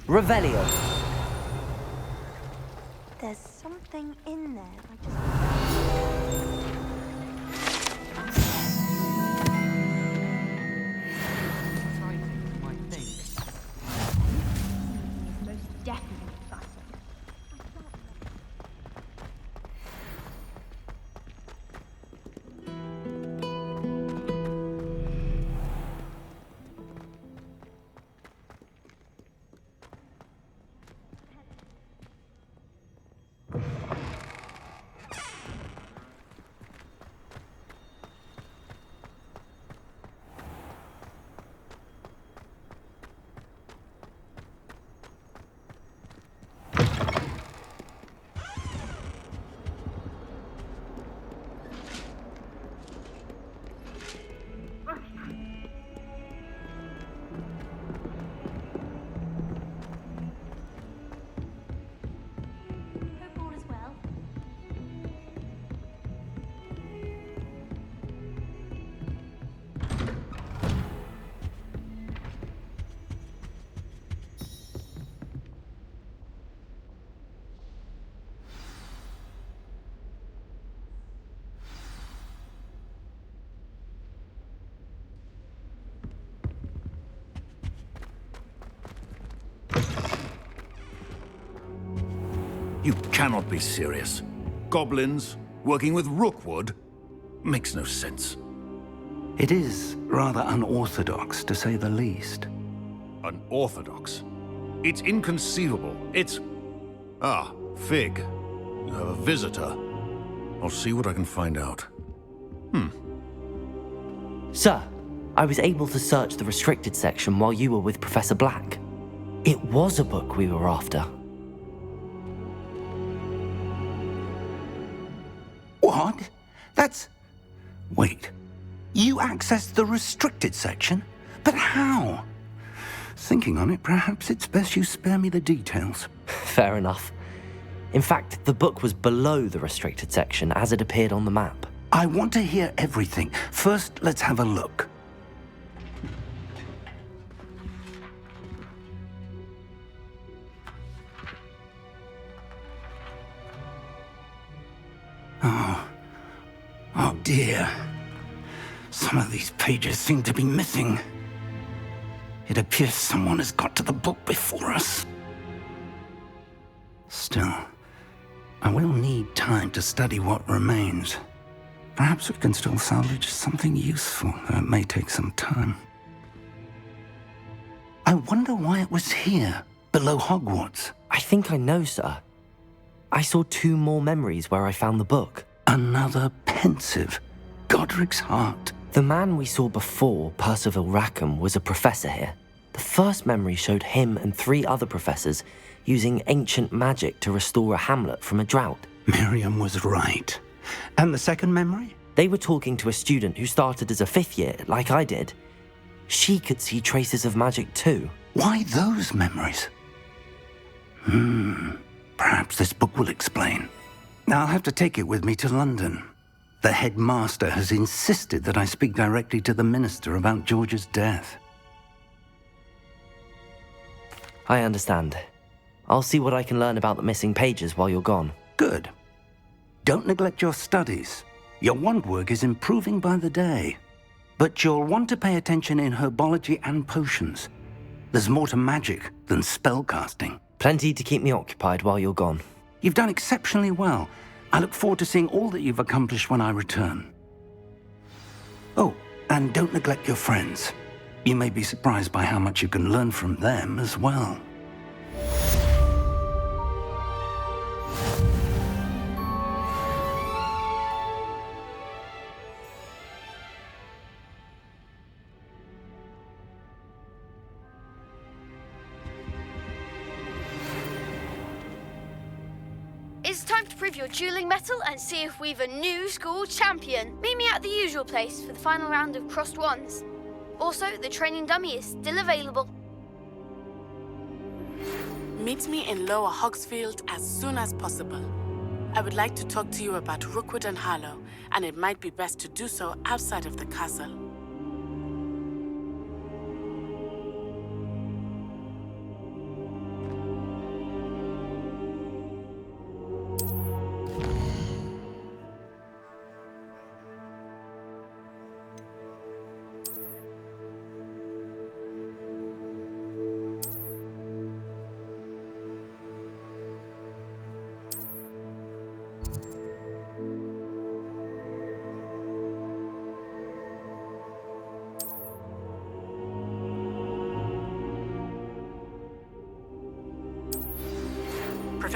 Revelio. There's something in there. You cannot be serious. Goblins working with Rookwood? Makes no sense. It is rather unorthodox, to say the least. Unorthodox? It's inconceivable. It's... Ah, Fig. You have a visitor. I'll see what I can find out. Sir, I was able to search the restricted section while you were with Professor Black. It was a book we were after. What? That's... Wait. You accessed the restricted section? But how? Thinking on it, perhaps it's best you spare me the details. Fair enough. In fact, the book was below the restricted section as it appeared on the map. I want to hear everything. First, let's have a look. Oh dear. Some of these pages seem to be missing. It appears someone has got to the book before us. Still, I will need time to study what remains. Perhaps we can still salvage something useful, though it may take some time. I wonder why it was here, below Hogwarts. I think I know, sir. I saw 2 more memories where I found the book. Another pensive. Godric's heart. The man we saw before, Percival Rackham, was a professor here. The first memory showed him and 3 other professors using ancient magic to restore a hamlet from a drought. Miriam was right. And the second memory? They were talking to a student who started as a 5th year, like I did. She could see traces of magic too. Why those memories? Perhaps this book will explain. I'll have to take it with me to London. The headmaster has insisted that I speak directly to the minister about George's death. I understand. I'll see what I can learn about the missing pages while you're gone. Good. Don't neglect your studies. Your wand work is improving by the day. But you'll want to pay attention in herbology and potions. There's more to magic than spellcasting. Plenty to keep me occupied while you're gone. You've done exceptionally well. I look forward to seeing all that you've accomplished when I return. Oh, and don't neglect your friends. You may be surprised by how much you can learn from them as well. It's time to prove your dueling mettle and see if we've a new school champion. Meet me at the usual place for the final round of crossed wands. Also, the training dummy is still available. Meet me in Lower Hogsfield as soon as possible. I would like to talk to you about Rookwood and Harlow, and it might be best to do so outside of the castle.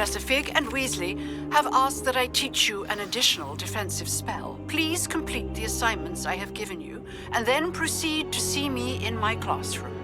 Professor Fig and Weasley have asked that I teach you an additional defensive spell. Please complete the assignments I have given you, and then proceed to see me in my classroom.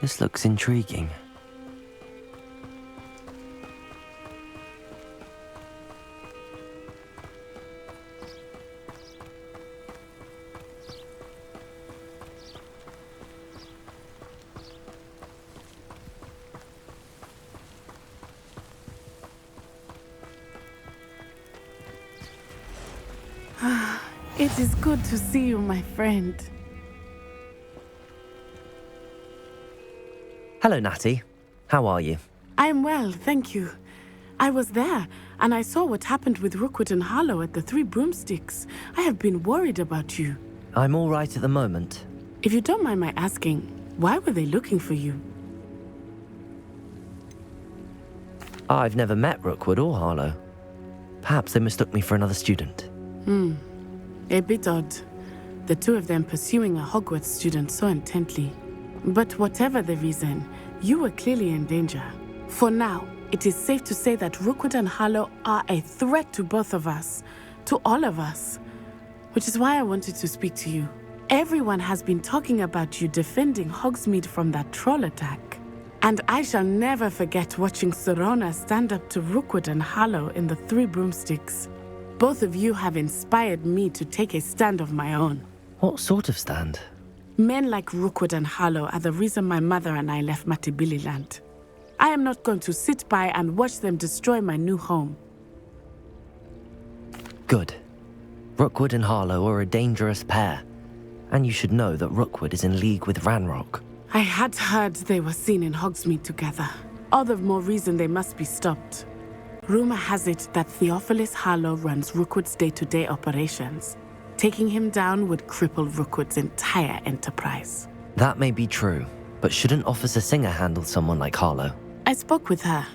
This looks intriguing. It is good to see you, my friend. Hello, Natty. How are you? I am well, thank you. I was there, and I saw what happened with Rookwood and Harlow at the Three Broomsticks. I have been worried about you. I'm all right at the moment. If you don't mind my asking, why were they looking for you? I've never met Rookwood or Harlow. Perhaps they mistook me for another student. A bit odd. The two of them pursuing a Hogwarts student so intently. But whatever the reason, you were clearly in danger. For now, it is safe to say that Rookwood and Harlow are a threat to both of us, to all of us. Which is why I wanted to speak to you. Everyone has been talking about you defending Hogsmeade from that troll attack. And I shall never forget watching Sorona stand up to Rookwood and Harlow in the Three Broomsticks. Both of you have inspired me to take a stand of my own. What sort of stand? Men like Rookwood and Harlow are the reason my mother and I left Matabeleland. I am not going to sit by and watch them destroy my new home. Good. Rookwood and Harlow are a dangerous pair. And you should know that Rookwood is in league with Ranrock. I had heard they were seen in Hogsmeade together. All the more reason they must be stopped. Rumor has it that Theophilus Harlow runs Rookwood's day-to-day operations. Taking him down would cripple Rookwood's entire enterprise. That may be true, but shouldn't Officer Singer handle someone like Harlow? I spoke with her.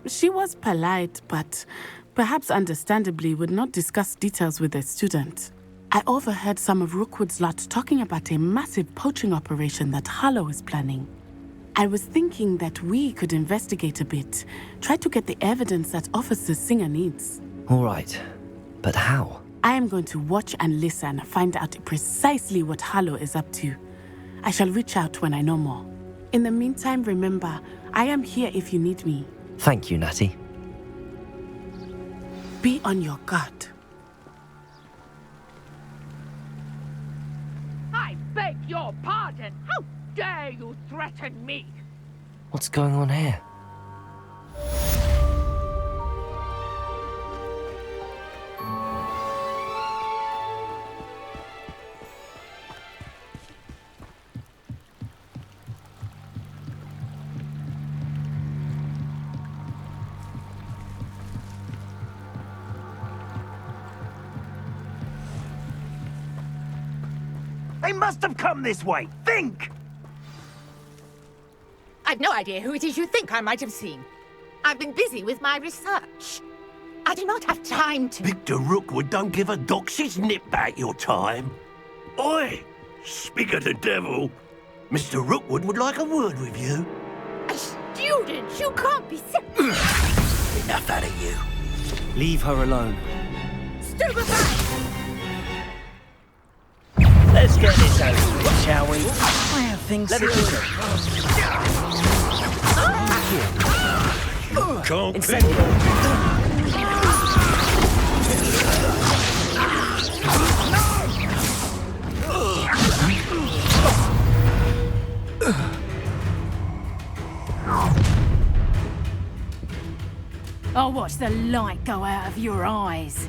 She was polite, but perhaps understandably would not discuss details with a student. I overheard some of Rookwood's lot talking about a massive poaching operation that Harlow is planning. I was thinking that we could investigate a bit, try to get the evidence that Officer Singer needs. All right, but how? I am going to watch and listen, find out precisely what Harlow is up to. I shall reach out when I know more. In the meantime, remember, I am here if you need me. Thank you, Natty. Be on your guard. I beg your pardon. How dare you threaten me? What's going on here? They must have come this way. Think! I've no idea who it is you think I might have seen. I've been busy with my research. I do not have time to... Victor Rookwood don't give a doxy's nip back your time. Oi! Speak of the devil. Mr. Rookwood would like a word with you. A student? You can't be sick. Enough out of you. Leave her alone. Stupefy! Let's get this over with, shall we? I have things to do. Can't I'll watch the light go out of your eyes.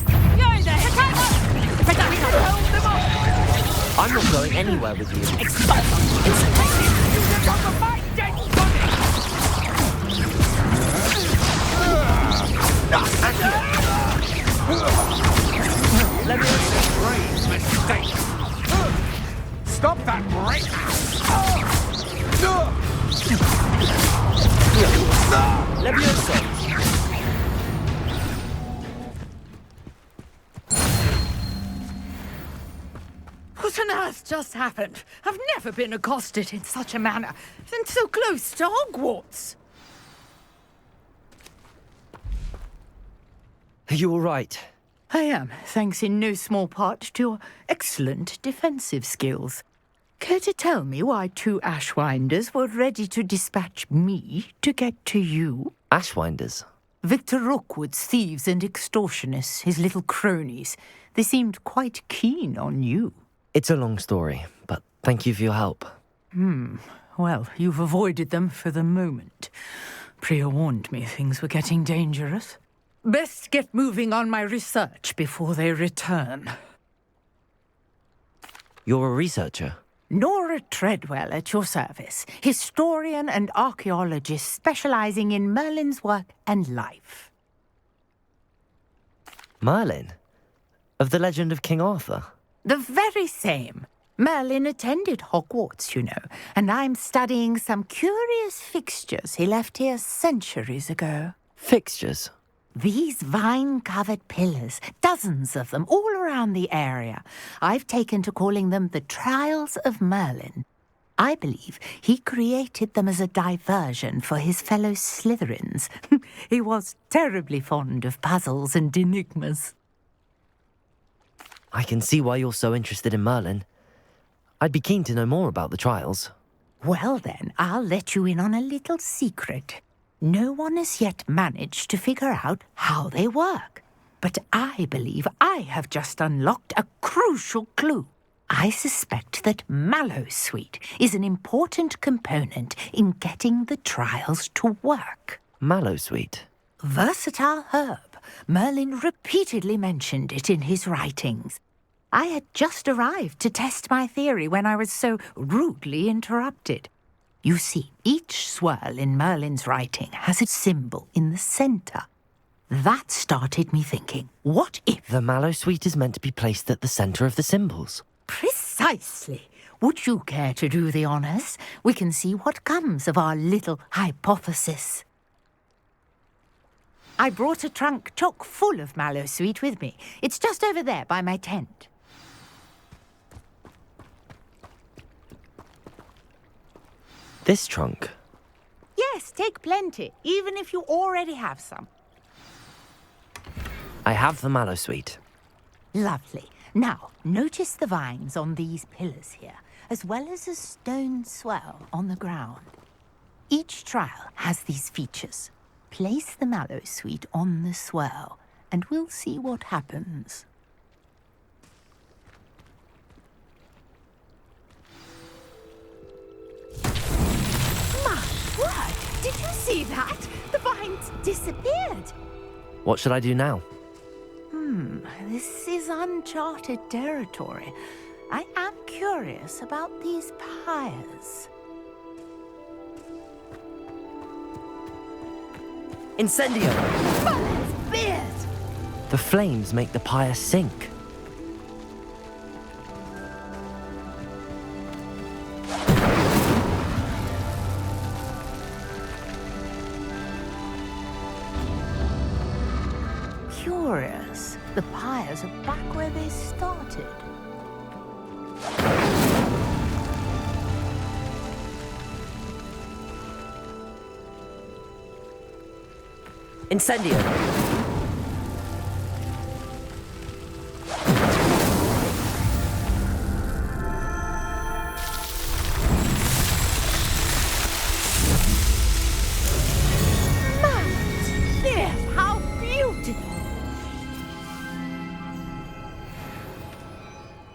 Join the Headless Hunt! I'm not going anywhere with you. Let me Mistake. Stop that break. Let me inside. What on earth just happened? I've never been accosted in such a manner, and so close to Hogwarts. Are you all right? I am, thanks in no small part to your excellent defensive skills. Care to tell me why 2 Ashwinders were ready to dispatch me to get to you? Ashwinders? Victor Rookwood's thieves and extortionists, his little cronies. They seemed quite keen on you. It's a long story, but thank you for your help. Well, you've avoided them for the moment. Priya warned me things were getting dangerous. Best get moving on my research before they return. You're a researcher? Nora Treadwell at your service, historian and archaeologist specializing in Merlin's work and life. Merlin? Of the legend of King Arthur? The very same. Merlin attended Hogwarts, you know, and I'm studying some curious fixtures he left here centuries ago. Fixtures? These vine-covered pillars, dozens of them, all around the area. I've taken to calling them the Trials of Merlin. I believe he created them as a diversion for his fellow Slytherins. He was terribly fond of puzzles and enigmas. I can see why you're so interested in Merlin. I'd be keen to know more about the trials. Well then, I'll let you in on a little secret. No one has yet managed to figure out how they work. But I believe I have just unlocked a crucial clue. I suspect that Mallowsweet is an important component in getting the trials to work. Mallowsweet? Versatile herb. Merlin repeatedly mentioned it in his writings. I had just arrived to test my theory when I was so rudely interrupted. You see, each swirl in Merlin's writing has a symbol in the centre. That started me thinking, what if... The Mallowsweet is meant to be placed at the centre of the symbols. Precisely. Would you care to do the honours? We can see what comes of our little hypothesis. I brought a trunk chock full of Mallowsweet with me. It's just over there by my tent. This trunk? Yes, take plenty, even if you already have some. I have the Mallowsweet. Lovely. Now, notice the vines on these pillars here, as well as a stone swell on the ground. Each trial has these features. Place the Mallowsweet on the swell, and we'll see what happens. My word! Did you see that? The vines disappeared. What should I do now? This is uncharted territory. I am curious about these pyres. Incendio! Merlin's beard! The flames make the pyre sink. curious. The pyres are back where they started. Incendio!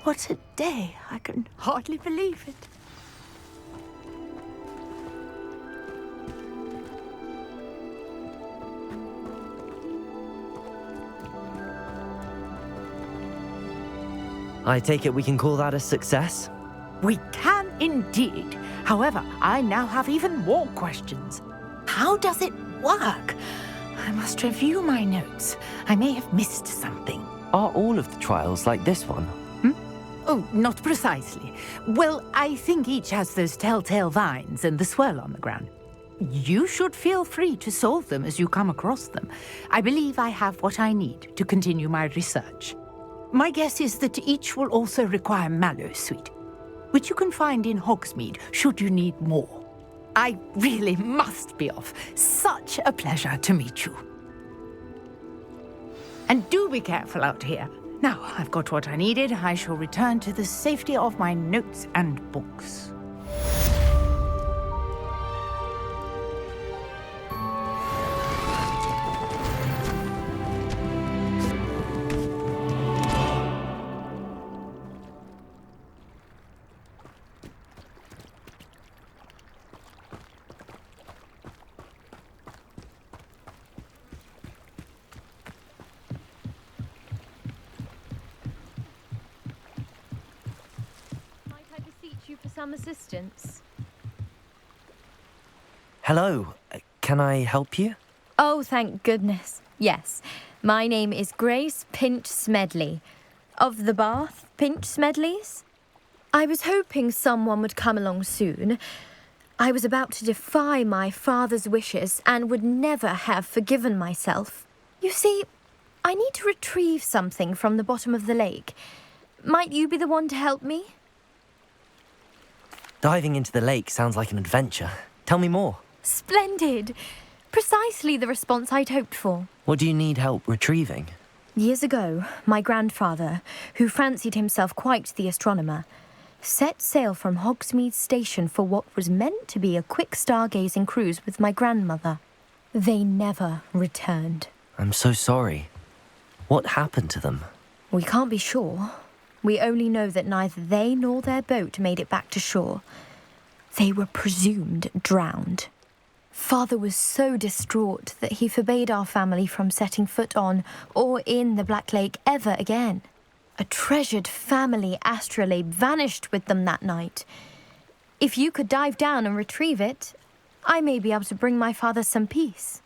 What a day. I can hardly believe it. I take it we can call that a success? We can indeed. However, I now have even more questions. How does it work? I must review my notes. I may have missed something. Are all of the trials like this one? Oh, not precisely. Well, I think each has those telltale vines and the swirl on the ground. You should feel free to solve them as you come across them. I believe I have what I need to continue my research. My guess is that each will also require mallow sweet, which you can find in Hogsmeade should you need more. I really must be off. Such a pleasure to meet you. And do be careful out here. Now I've got what I needed, I shall return to the safety of my notes and books. Some assistance. Hello, can I help you? Oh, thank goodness. Yes, my name is Grace Pinch Smedley, of the Bath Pinch Smedleys. I was hoping someone would come along soon. I was about to defy my father's wishes and would never have forgiven myself. You see, I need to retrieve something from the bottom of the lake. Might you be the one to help me? Diving into the lake sounds like an adventure. Tell me more. Splendid! Precisely the response I'd hoped for. What do you need help retrieving? Years ago, my grandfather, who fancied himself quite the astronomer, set sail from Hogsmeade Station for what was meant to be a quick stargazing cruise with my grandmother. They never returned. I'm so sorry. What happened to them? We can't be sure. We only know that neither they nor their boat made it back to shore. They were presumed drowned. Father was so distraught that he forbade our family from setting foot on or in the Black Lake ever again. A treasured family astrolabe vanished with them that night. If you could dive down and retrieve it, I may be able to bring my father some peace.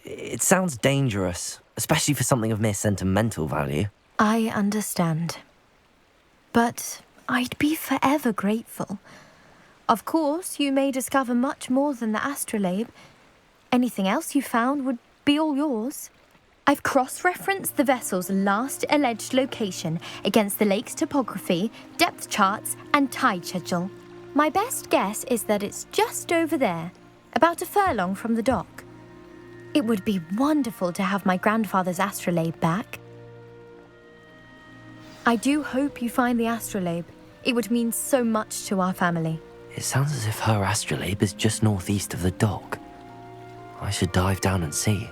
It sounds dangerous, especially for something of mere sentimental value. I understand. But I'd be forever grateful. Of course, you may discover much more than the astrolabe. Anything else you found would be all yours. I've cross-referenced the vessel's last alleged location against the lake's topography, depth charts, and tide schedule. My best guess is that it's just over there, about a furlong from the dock. It would be wonderful to have my grandfather's astrolabe back. I do hope you find the astrolabe. It would mean so much to our family. It sounds as if her astrolabe is just northeast of the dock. I should dive down and see.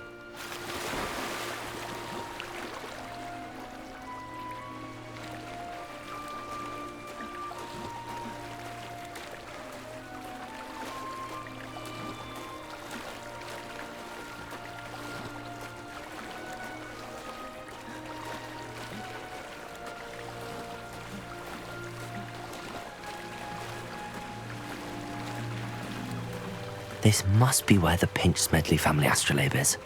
This must be where the Pinch Smedley family astrolabe is.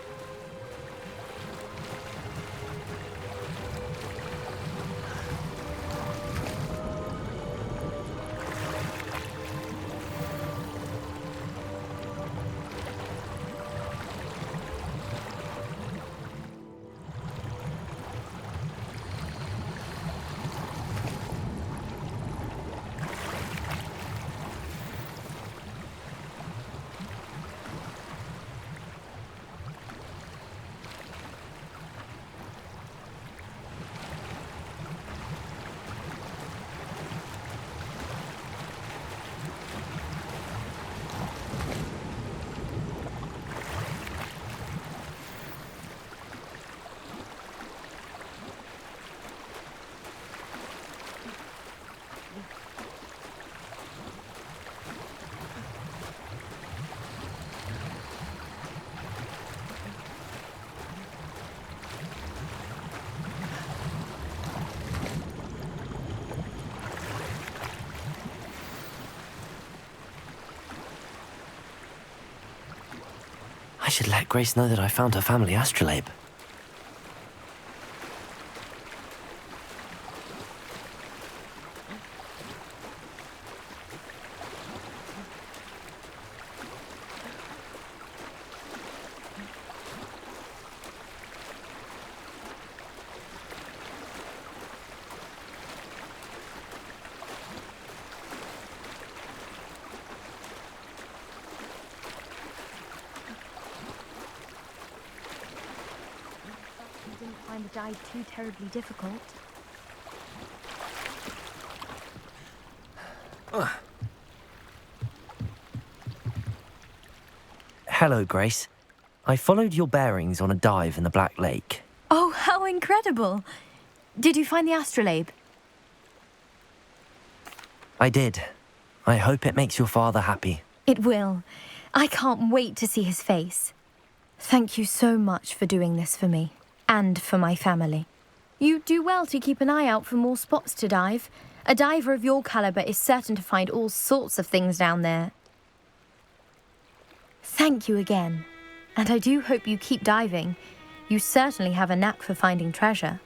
I should let Grace know that I found her family astrolabe. Find the dive too terribly difficult. Hello, Grace. I followed your bearings on a dive in the Black Lake. Oh, how incredible! Did you find the astrolabe? I did. I hope it makes your father happy. It will. I can't wait to see his face. Thank you so much for doing this for me. And for my family. You do well to keep an eye out for more spots to dive. A diver of your caliber is certain to find all sorts of things down there. Thank you again. And I do hope you keep diving. You certainly have a knack for finding treasure.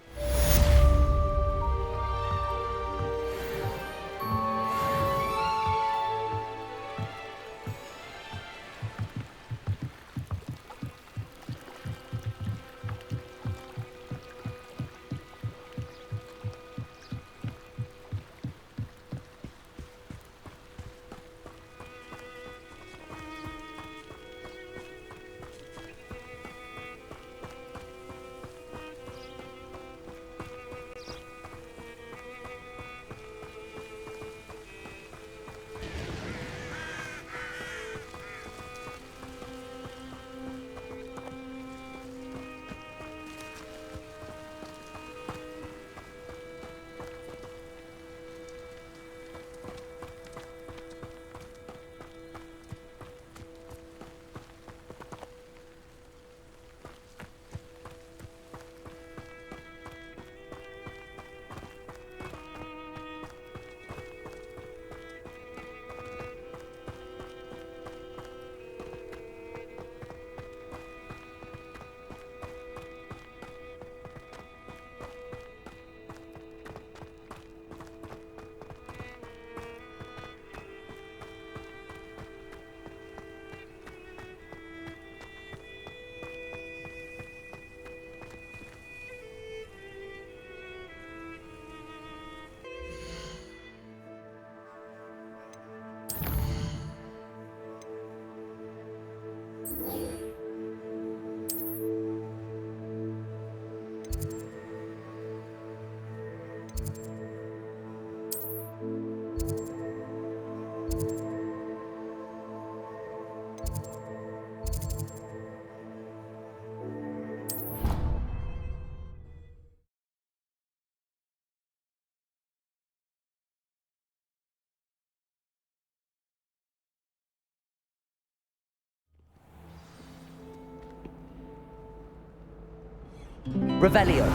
Revelio.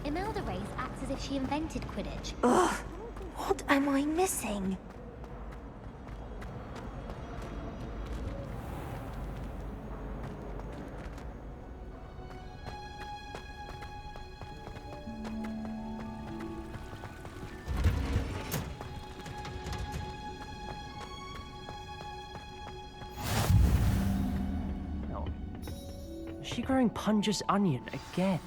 Imelda Race acts as if she invented Quidditch. Ugh, what am I missing? Is she growing Punja's onion again?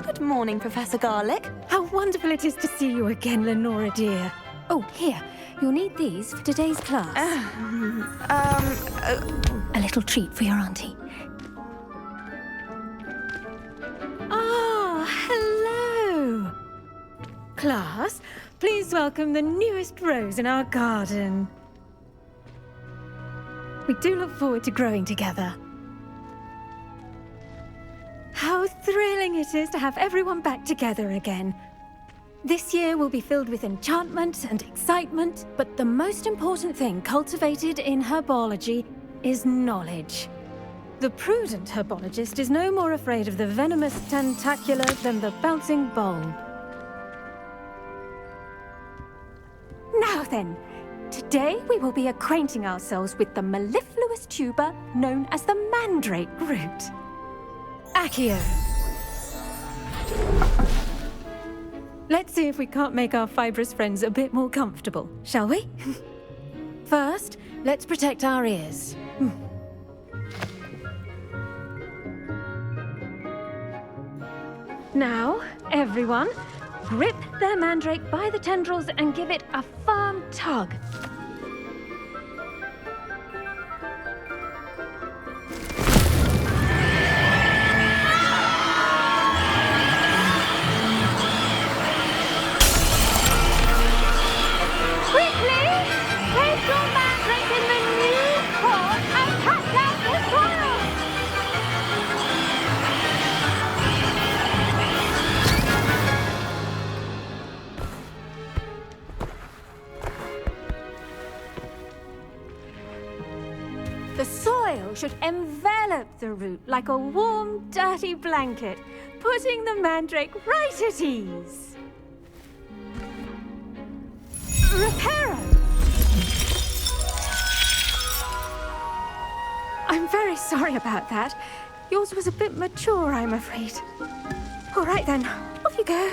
Good morning, Professor Garlick. How wonderful it is to see you again, Lenora dear. Oh, here. You'll need these for today's class. A little treat for your auntie. Ah, hello. Class, please welcome the newest rose in our garden. We do look forward to growing together. How thrilling it is to have everyone back together again. This year will be filled with enchantment and excitement, but the most important thing cultivated in herbology is knowledge. The prudent herbologist is no more afraid of the venomous tentacular than the bouncing bulb. Now then, today we will be acquainting ourselves with the mellifluous tuber known as the mandrake root. Accio. Let's see if we can't make our fibrous friends a bit more comfortable, shall we? First, let's protect our ears. Now, everyone, grip their mandrake by the tendrils and give it a firm tug. The soil should envelop the root like a warm, dirty blanket, putting the mandrake right at ease. Reparo! I'm very sorry about that. Yours was a bit mature, I'm afraid. All right then, off you go.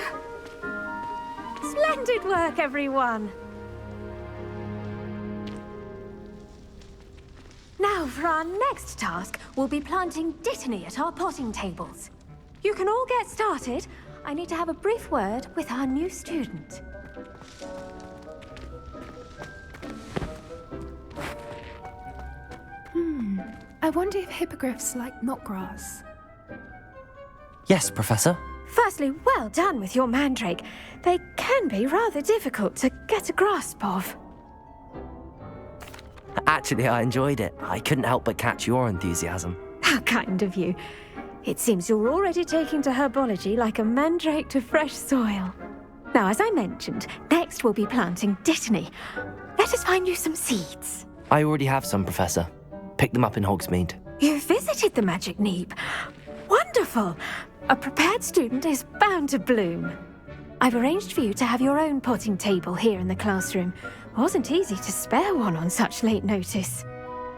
Splendid work, everyone! Now, for our next task, we'll be planting dittany at our potting tables. You can all get started. I need to have a brief word with our new student. I wonder if hippogriffs like knotgrass. Yes, Professor. Firstly, well done with your mandrake. They can be rather difficult to get a grasp of. Actually, I enjoyed it. I couldn't help but catch your enthusiasm. How kind of you. It seems you're already taking to herbology like a mandrake to fresh soil. Now, as I mentioned, next we'll be planting dittany. Let us find you some seeds. I already have some, Professor. Picked them up in Hogsmeade. You visited the Magic Neep. Wonderful. A prepared student is bound to bloom. I've arranged for you to have your own potting table here in the classroom. Wasn't easy to spare one on such late notice.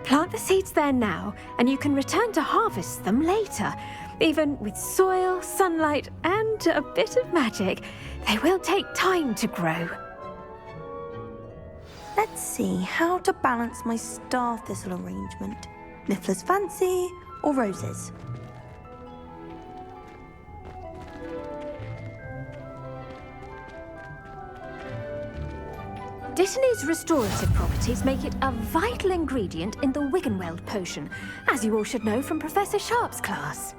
Plant the seeds there now, and you can return to harvest them later. Even with soil, sunlight, and a bit of magic, they will take time to grow. Let's see how to balance my star thistle arrangement. Niffler's fancy or roses? Dittany's restorative properties make it a vital ingredient in the Wiggenweld potion, as you all should know from Professor Sharp's class.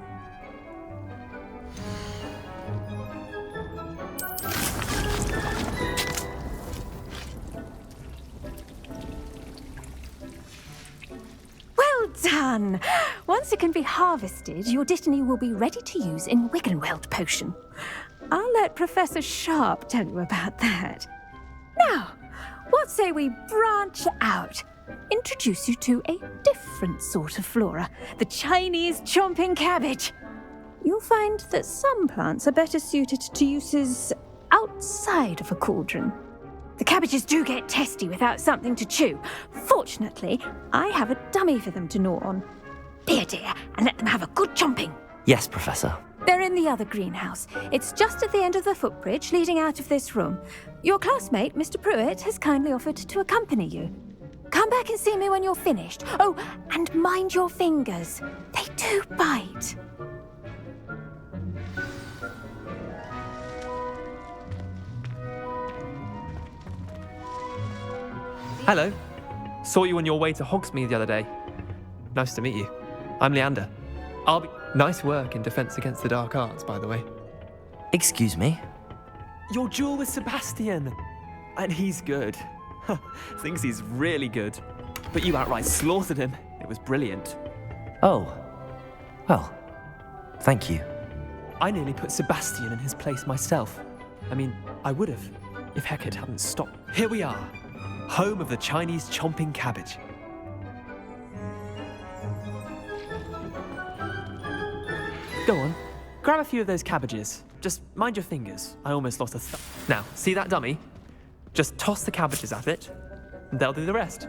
Well done! Once it can be harvested, your dittany will be ready to use in Wiggenweld potion. I'll let Professor Sharp tell you about that. Now, what say we branch out? Introduce you to a different sort of flora, the Chinese chomping cabbage. You'll find that some plants are better suited to uses outside of a cauldron. The cabbages do get testy without something to chew. Fortunately, I have a dummy for them to gnaw on. Be a dear and let them have a good chomping. Yes, Professor. They're in the other greenhouse. It's just at the end of the footbridge leading out of this room. Your classmate, Mr. Pruitt, has kindly offered to accompany you. Come back and see me when you're finished. Oh, and mind your fingers. They do bite. Hello. Saw you on your way to Hogsmeade the other day. Nice to meet you. I'm Leander. I'll be... Nice work in Defense Against the Dark Arts, by the way. Excuse me? Your duel with Sebastian. And he's good. Thinks he's really good. But you outright slaughtered him. It was brilliant. Oh. Well, thank you. I nearly put Sebastian in his place myself. I mean, I would have, if Hecate hadn't stopped. Here we are, home of the Chinese chomping cabbage. Go on, grab a few of those cabbages. Just mind your fingers. I almost lost a Now, see that dummy? Just toss the cabbages at it, and they'll do the rest.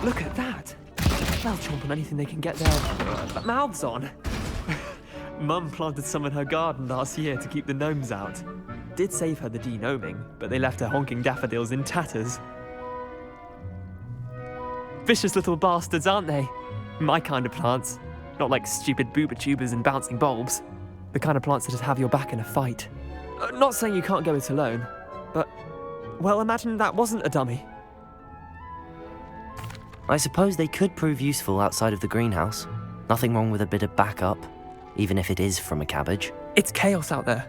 Look at that! They'll chomp on anything they can get their mouths on. Mum planted some in her garden last year to keep the gnomes out. Did save her the de-gnoming, but they left her honking daffodils in tatters. Vicious little bastards, aren't they? My kind of plants. Not like stupid booba tubers and bouncing bulbs. The kind of plants that just have your back in a fight. Not saying you can't go it alone, but, well, imagine that wasn't a dummy. I suppose they could prove useful outside of the greenhouse. Nothing wrong with a bit of backup, even if it is from a cabbage. It's chaos out there.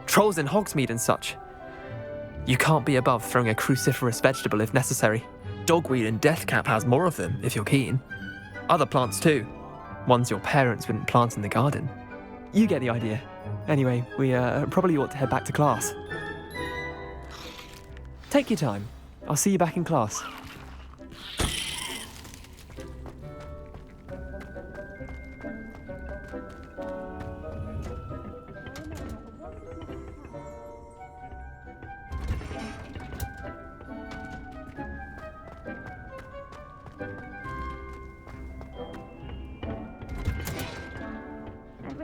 Trolls in Hogsmeade and such. You can't be above throwing a cruciferous vegetable if necessary. Dogweed and deathcap has more of them, if you're keen. Other plants too. Ones your parents wouldn't plant in the garden. You get the idea. Anyway, we probably ought to head back to class. Take your time. I'll see you back in class.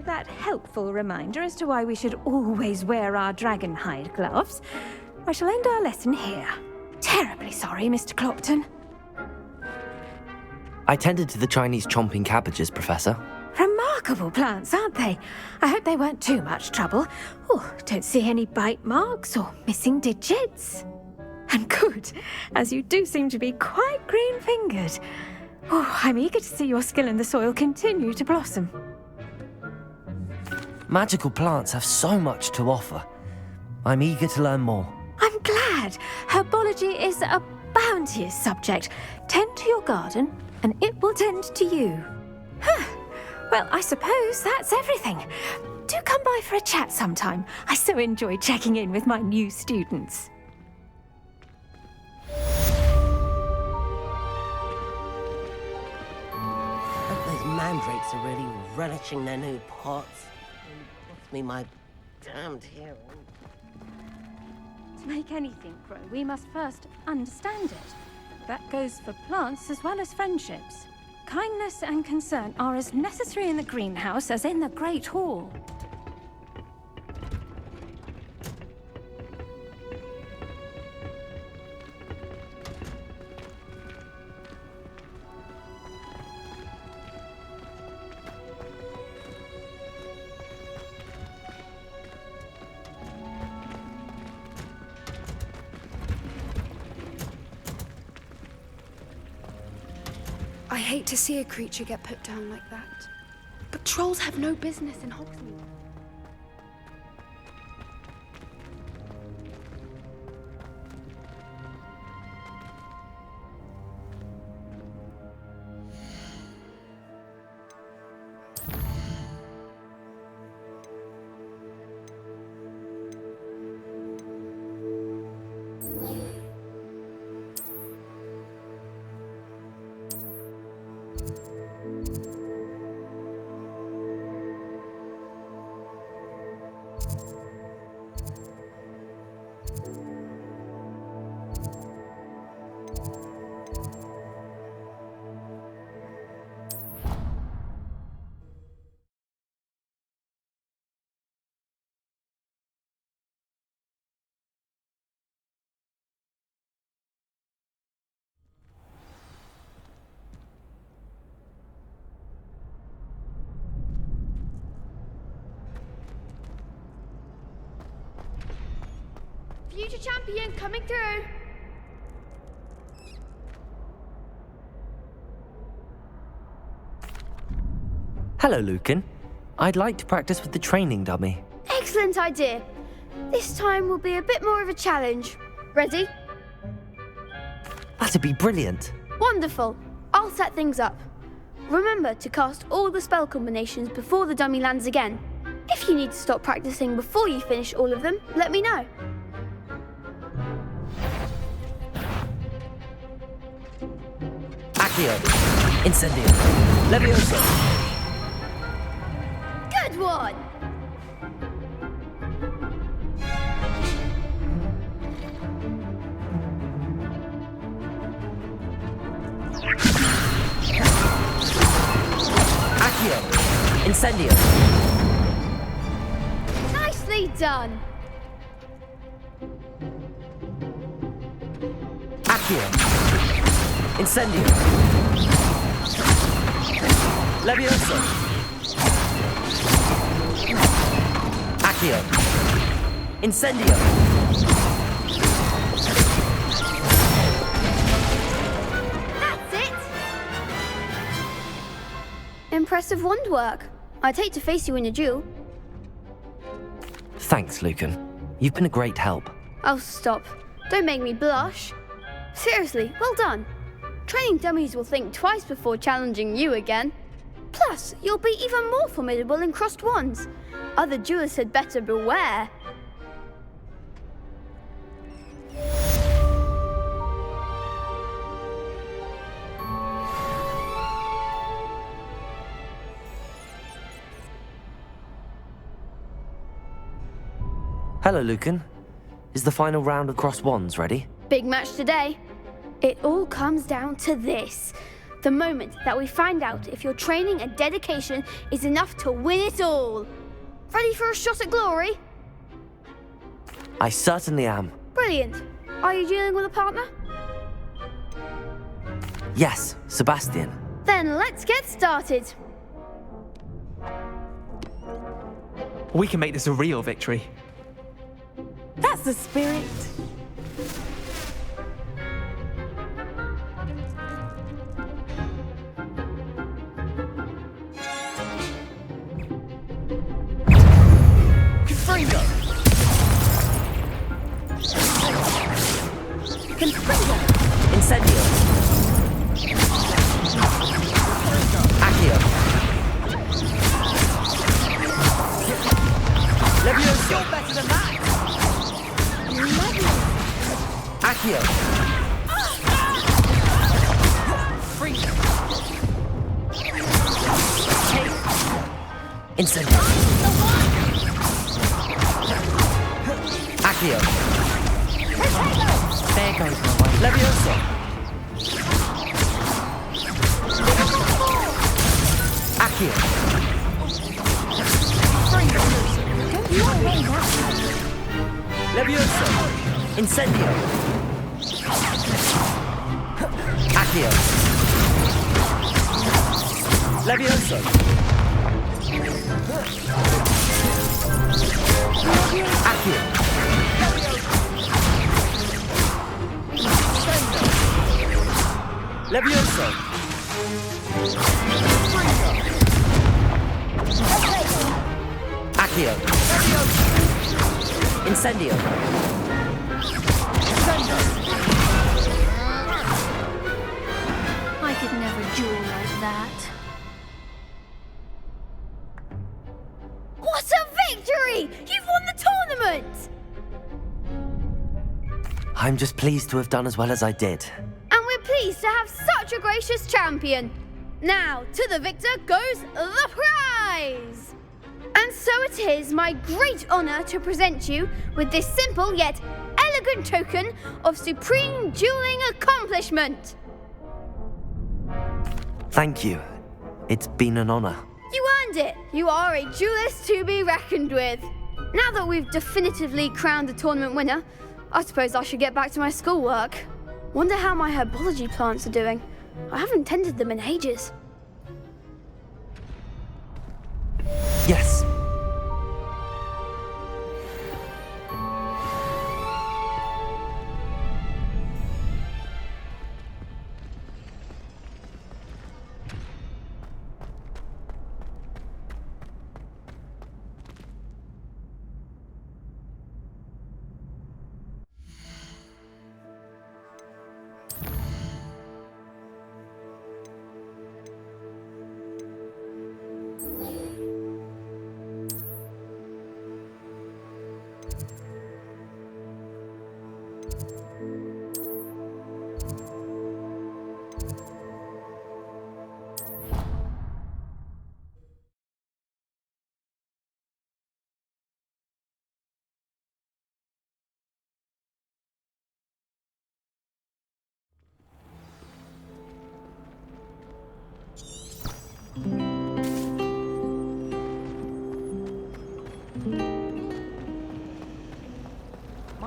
That helpful reminder as to why we should always wear our dragon hide gloves, I shall end our lesson here. Terribly sorry, Mr. Clockton. I tended to the Chinese chomping cabbages, Professor. Remarkable plants, aren't they? I hope they weren't too much trouble. Oh, don't see any bite marks or missing digits. And good, as you do seem to be quite green-fingered. Oh, I'm eager to see your skill in the soil continue to blossom. Magical plants have so much to offer. I'm eager to learn more. I'm glad. Herbology is a bounteous subject. Tend to your garden, and it will tend to you. Well, I suppose that's everything. Do come by for a chat sometime. I so enjoy checking in with my new students. Those mandrakes are really relishing their new pots. Me my damned hearing. To make anything grow, we must first understand it. That goes for plants as well as friendships. Kindness and concern are as necessary in the greenhouse as in the Great Hall. I hate to see a creature get put down like that. But trolls have no business in Hogsmeade. Future champion coming through. Hello, Lucan. I'd like to practice with the training dummy. Excellent idea. This time will be a bit more of a challenge. Ready? That'd be brilliant. Wonderful. I'll set things up. Remember to cast all the spell combinations before the dummy lands again. If you need to stop practicing before you finish all of them, let me know. Accio. Incendio. Levioso. Good one! Accio. Incendio. Nicely done! Accio. Incendio. Levioso. Accio. Incendio. That's it! Impressive wand work. I'd hate to face you in a duel. Thanks, Lucan. You've been a great help. Oh, stop. Don't make me blush. Seriously, well done. Training dummies will think twice before challenging you again. Plus, you'll be even more formidable in crossed wands. Other duelists had better beware. Hello, Lucan. Is the final round of crossed wands ready? Big match today. It all comes down to this. The moment that we find out if your training and dedication is enough to win it all. Ready for a shot at glory? I certainly am. Brilliant. Are you dealing with a partner? Yes, Sebastian. Then let's get started. We can make this a real victory. That's the spirit. Confringo! Confringo! Incendio! Accio! Levioso! You're better than that! Accio! Freedom! Incendio! Accio! There goes my way. Levioso! Accio! Levioso! Incendio! Accio! Levioso! Accio! Levioso! Accio! Incendio! I could never duel like that. What a victory! You've won the tournament! I'm just pleased to have done as well as I did. And we're pleased to have such a gracious champion. Now, to the victor goes the prize! And so it is my great honour to present you with this simple yet elegant token of supreme dueling accomplishment. Thank you. It's been an honour. You earned it. You are a duelist to be reckoned with. Now that we've definitively crowned the tournament winner, I suppose I should get back to my schoolwork. Wonder how my herbology plants are doing. I haven't tended them in ages. Yes.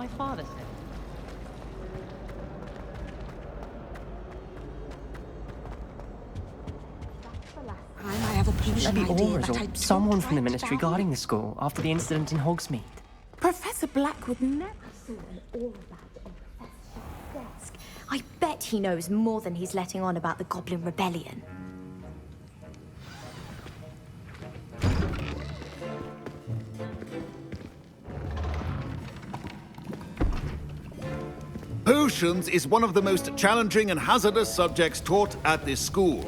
my father said. I have a pollution Maybe idea, Aurors but or I'm someone from the right ministry down. guarding the school after the incident in Hogsmeade. Professor Black would never. I bet he knows more than he's letting on about the Goblin Rebellion. Potions is one of the most challenging and hazardous subjects taught at this school.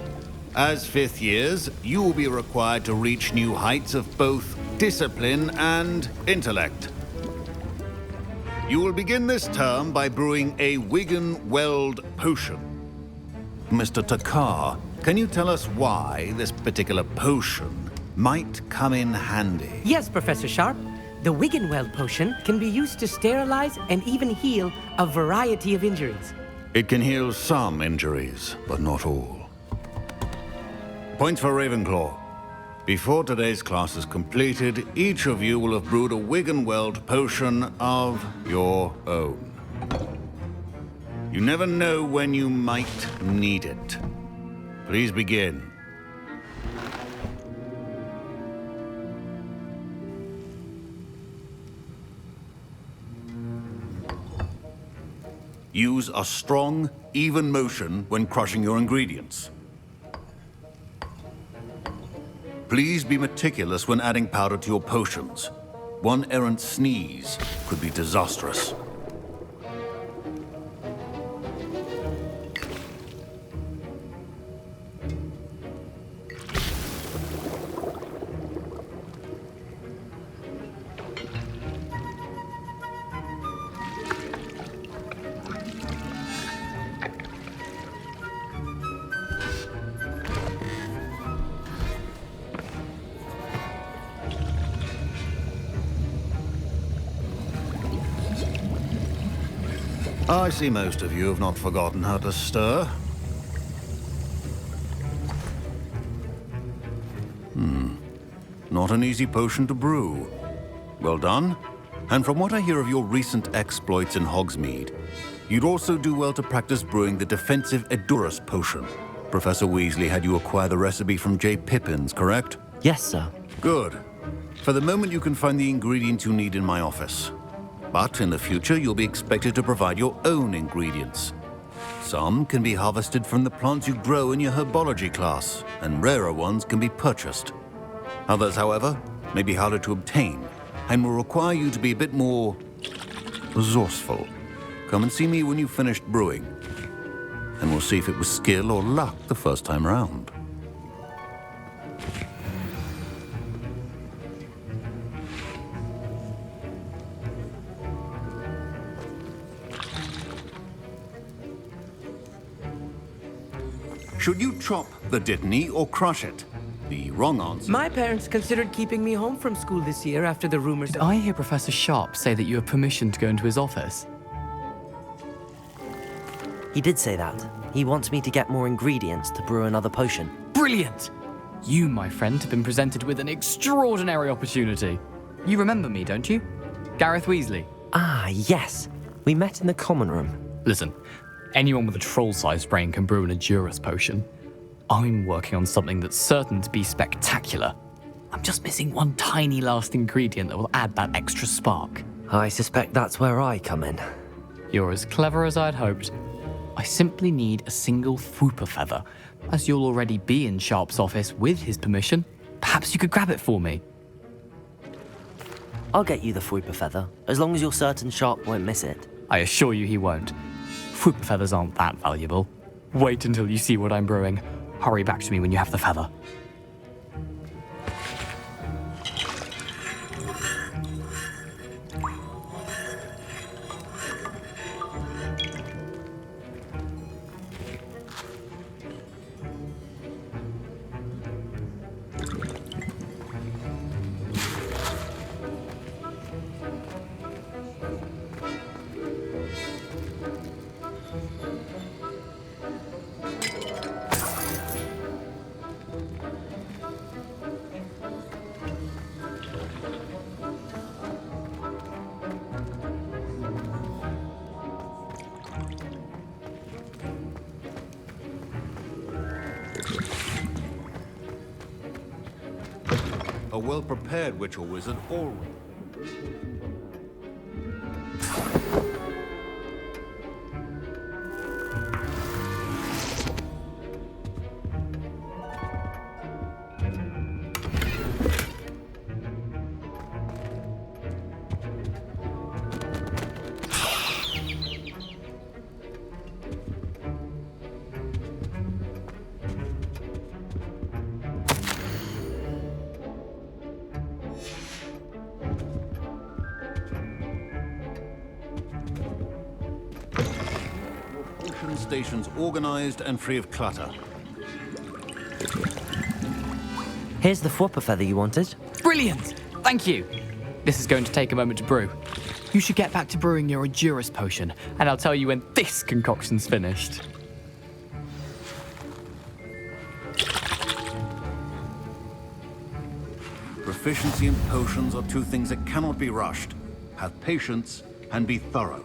As fifth years, you will be required to reach new heights of both discipline and intellect. You will begin this term by brewing a Wigan-Weld potion. Mr. Takar, can you tell us why this particular potion might come in handy? Yes, Professor Sharp. The Wigan-Weld potion can be used to sterilize and even heal a variety of injuries. It can heal some injuries, but not all. Points for Ravenclaw. Before today's class is completed, each of you will have brewed a Wigan-Weld potion of your own. You never know when you might need it. Please begin. Use a strong, even motion when crushing your ingredients. Please be meticulous when adding powder to your potions. One errant sneeze could be disastrous. I see most of you have not forgotten how to stir. Not an easy potion to brew. Well done. And from what I hear of your recent exploits in Hogsmeade, you'd also do well to practice brewing the defensive Edurus potion. Professor Weasley had you acquire the recipe from J. Pippin's, correct? Yes, sir. Good. For the moment, you can find the ingredients you need in my office. But in the future, you'll be expected to provide your own ingredients. Some can be harvested from the plants you grow in your herbology class, and rarer ones can be purchased. Others, however, may be harder to obtain, and will require you to be a bit more resourceful. Come and see me when you've finished brewing, and we'll see if it was skill or luck the first time round. Should you chop the Dittany or crush it? The wrong answer. My parents considered keeping me home from school this year after the rumors. Did I hear Professor Sharp say that you have permission to go into his office? He did say that. He wants me to get more ingredients to brew another potion. Brilliant! You, my friend, have been presented with an extraordinary opportunity. You remember me, don't you? Gareth Weasley. Ah, yes. We met in the common room. Listen, anyone with a troll-sized brain can brew an Edurus potion. I'm working on something that's certain to be spectacular. I'm just missing one tiny last ingredient that will add that extra spark. I suspect that's where I come in. You're as clever as I'd hoped. I simply need a single Fwooper feather. As you'll already be in Sharp's office with his permission, perhaps you could grab it for me. I'll get you the Fwooper feather, as long as you're certain Sharp won't miss it. I assure you he won't. Fwooper feathers aren't that valuable. Wait until you see what I'm brewing. Hurry back to me when you have the feather. A well-prepared witch or wizard always... Stations organized and free of clutter. Here's the flopper feather you wanted. Brilliant! Thank you. This is going to take a moment to brew. You should get back to brewing your Adurus potion, and I'll tell you when this concoction's finished. Proficiency in potions are two things that cannot be rushed. Have patience and be thorough.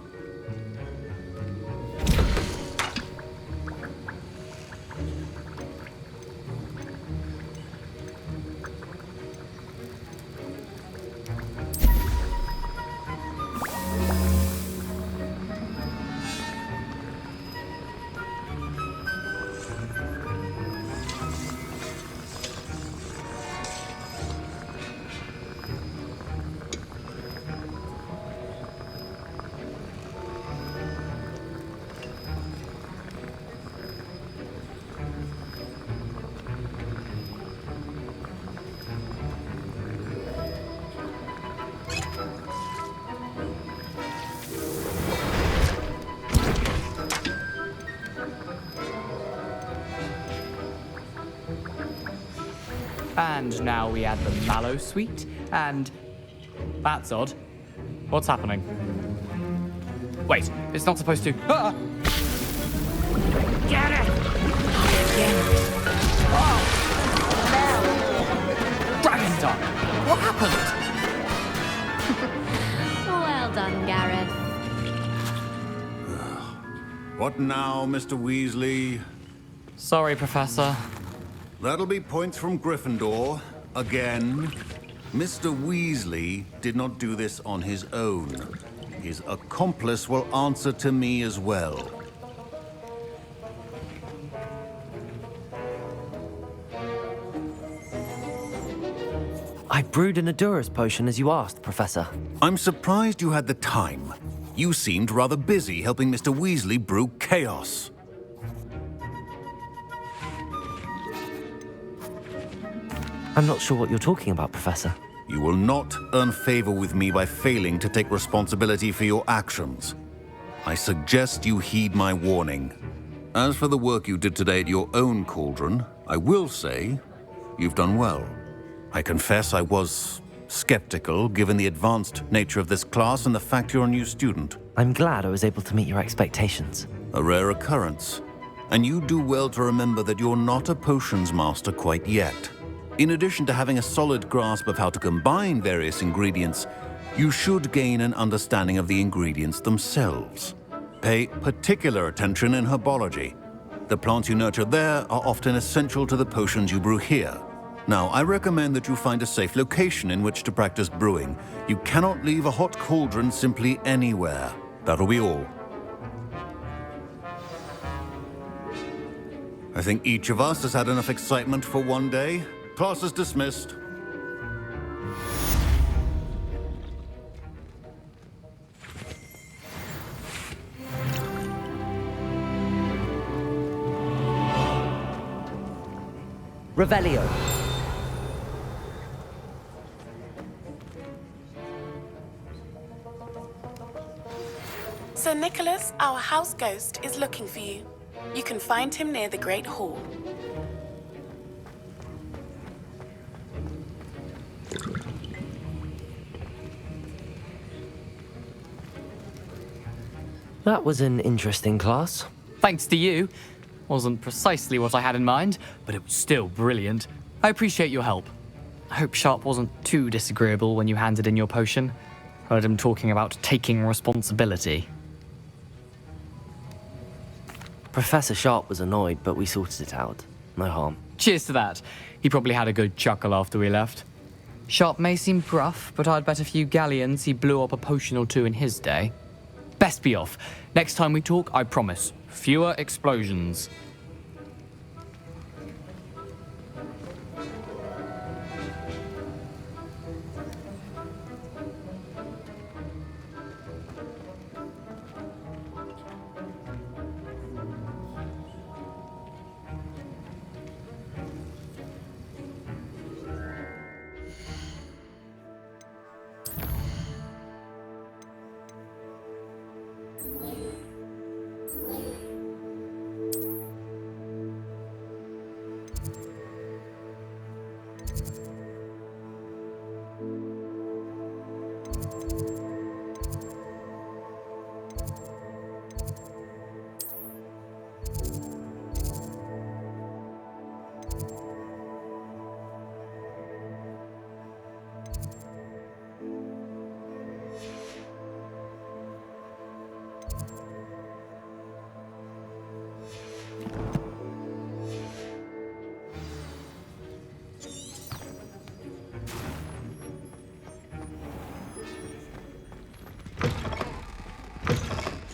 And now we add the mallow sweet, and... That's odd. What's happening? Wait, it's not supposed to... Ah! Get it! Oh! Dragon Dog! What happened? Well done, Gareth. What now, Mr. Weasley? Sorry, Professor. That'll be points from Gryffindor. Again. Mr. Weasley did not do this on his own. His accomplice will answer to me as well. I brewed an Adurus potion as you asked, Professor. I'm surprised you had the time. You seemed rather busy helping Mr. Weasley brew chaos. I'm not sure what you're talking about, Professor. You will not earn favor with me by failing to take responsibility for your actions. I suggest you heed my warning. As for the work you did today at your own cauldron, I will say you've done well. I confess I was skeptical given the advanced nature of this class and the fact you're a new student. I'm glad I was able to meet your expectations. A rare occurrence. And you do well to remember that you're not a potions master quite yet. In addition to having a solid grasp of how to combine various ingredients, you should gain an understanding of the ingredients themselves. Pay particular attention in herbology. The plants you nurture there are often essential to the potions you brew here. Now, I recommend that you find a safe location in which to practice brewing. You cannot leave a hot cauldron simply anywhere. That'll be all. I think each of us has had enough excitement for one day. Class is dismissed. Revelio. Sir Nicholas, our house ghost, is looking for you. You can find him near the Great Hall. That was an interesting class. Thanks to you. Wasn't precisely what I had in mind, but it was still brilliant. I appreciate your help. I hope Sharp wasn't too disagreeable when you handed in your potion. Heard him talking about taking responsibility. Professor Sharp was annoyed, but we sorted it out. No harm. Cheers to that. He probably had a good chuckle after we left. Sharp may seem gruff, but I'd bet a few galleons he blew up a potion or two in his day. Best be off. Next time we talk, I promise, fewer explosions.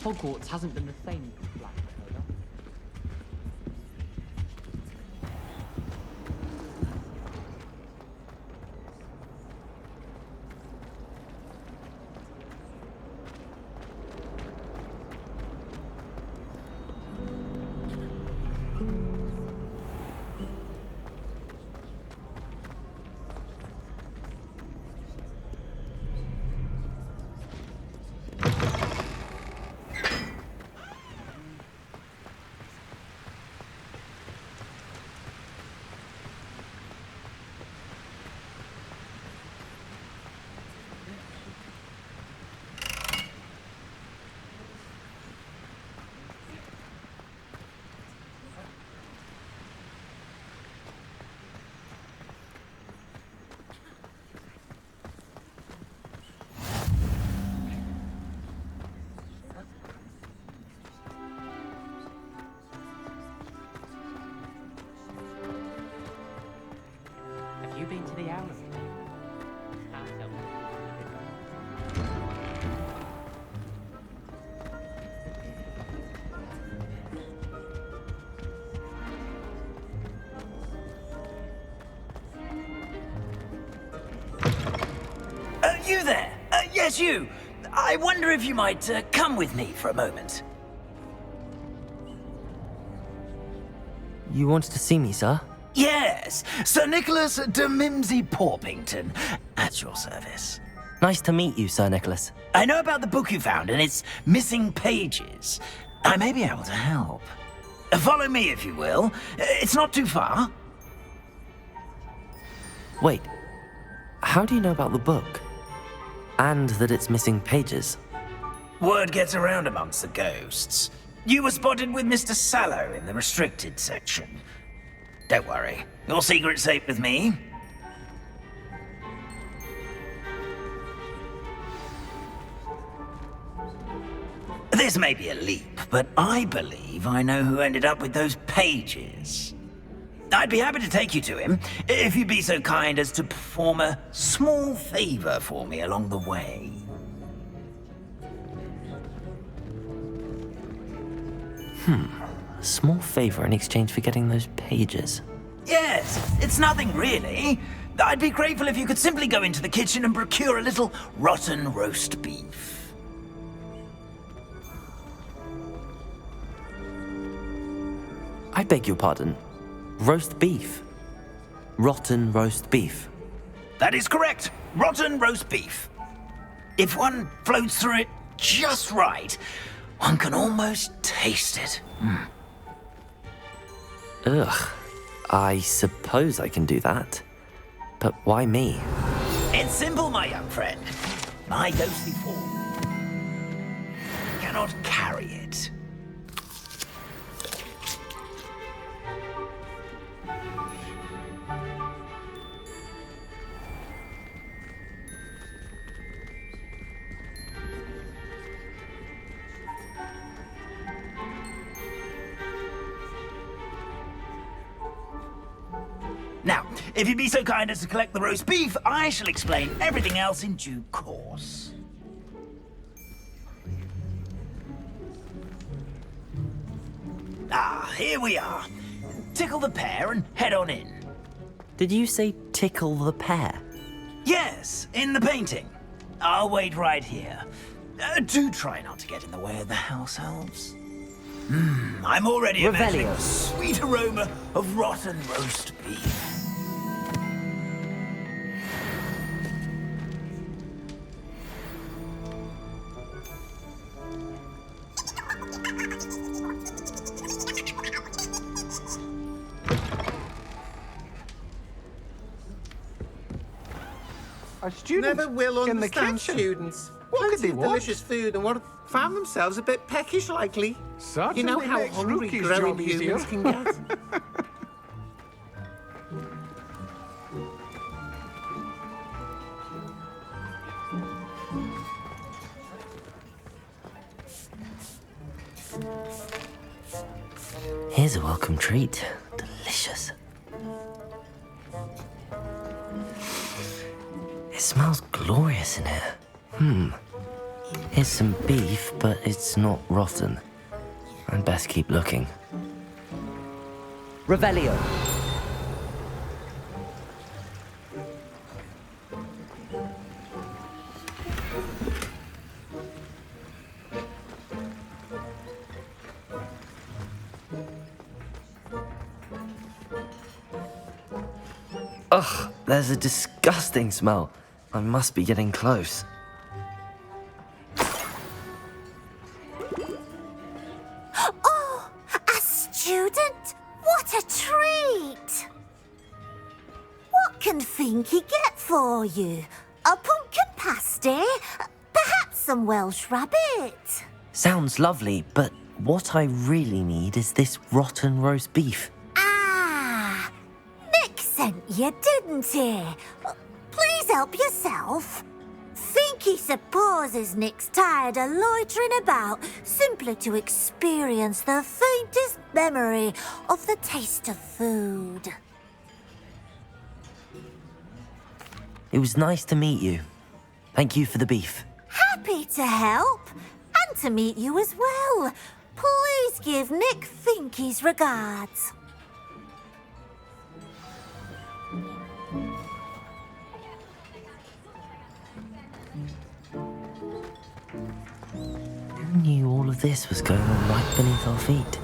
Hogwarts hasn't been the same for Black Murder. Have you been to the Owls? You there? Yes, you. I wonder if you might come with me for a moment. You wanted to see me, sir? Yes, Sir Nicholas de Mimsy Porpington, at your service. Nice to meet you, Sir Nicholas. I know about the book you found and its missing pages. I may be able to help. Follow me, if you will. It's not too far. Wait, how do you know about the book? And that it's missing pages? Word gets around amongst the ghosts. You were spotted with Mr. Sallow in the restricted section. Don't worry, your secret's safe with me. This may be a leap, but I believe I know who ended up with those pages. I'd be happy to take you to him, if you'd be so kind as to perform a small favor for me along the way. A small favor in exchange for getting those pages. Yes, it's nothing really. I'd be grateful if you could simply go into the kitchen and procure a little rotten roast beef. I beg your pardon. Roast beef. Rotten roast beef. That is correct. Rotten roast beef. If one floats through it just right, one can almost taste it. Ugh. I suppose I can do that. But why me? It's simple, my young friend. My ghostly form cannot carry it. Now, If you'd be so kind as to collect the roast beef, I shall explain everything else in due course. Ah, here we are. Tickle the pear and head on in. Did you say tickle the pear? Yes, in the painting. I'll wait right here. Do try not to get in the way of the house elves. I'm already imagining the sweet aroma of rotten roast beef. A student Never will in the understand kitchen. students. What could Plenty they of want? delicious food and what found themselves a bit peckish likely. Certainly you know how makes hungry rookies' growing job easier. humans can get. Here's a welcome treat. Delicious. It smells glorious in here. Here's some beef, but it's not rotten. I'd best keep looking. Revelio. Ugh, there's a disgusting smell. I must be getting close. Oh, a student? What a treat! What can Finky get for you? A pumpkin pasty? Perhaps some Welsh rabbit? Sounds lovely, but what I really need is this rotten roast beef. Ah, Nick sent you, didn't he? Please help yourself. Finky supposes Nick's tired of loitering about simply to experience the faintest memory of the taste of food. It was nice to meet you. Thank you for the beef. Happy to help, and to meet you as well. Please give Nick Finky's regards. Who knew all of this was going on right beneath our feet?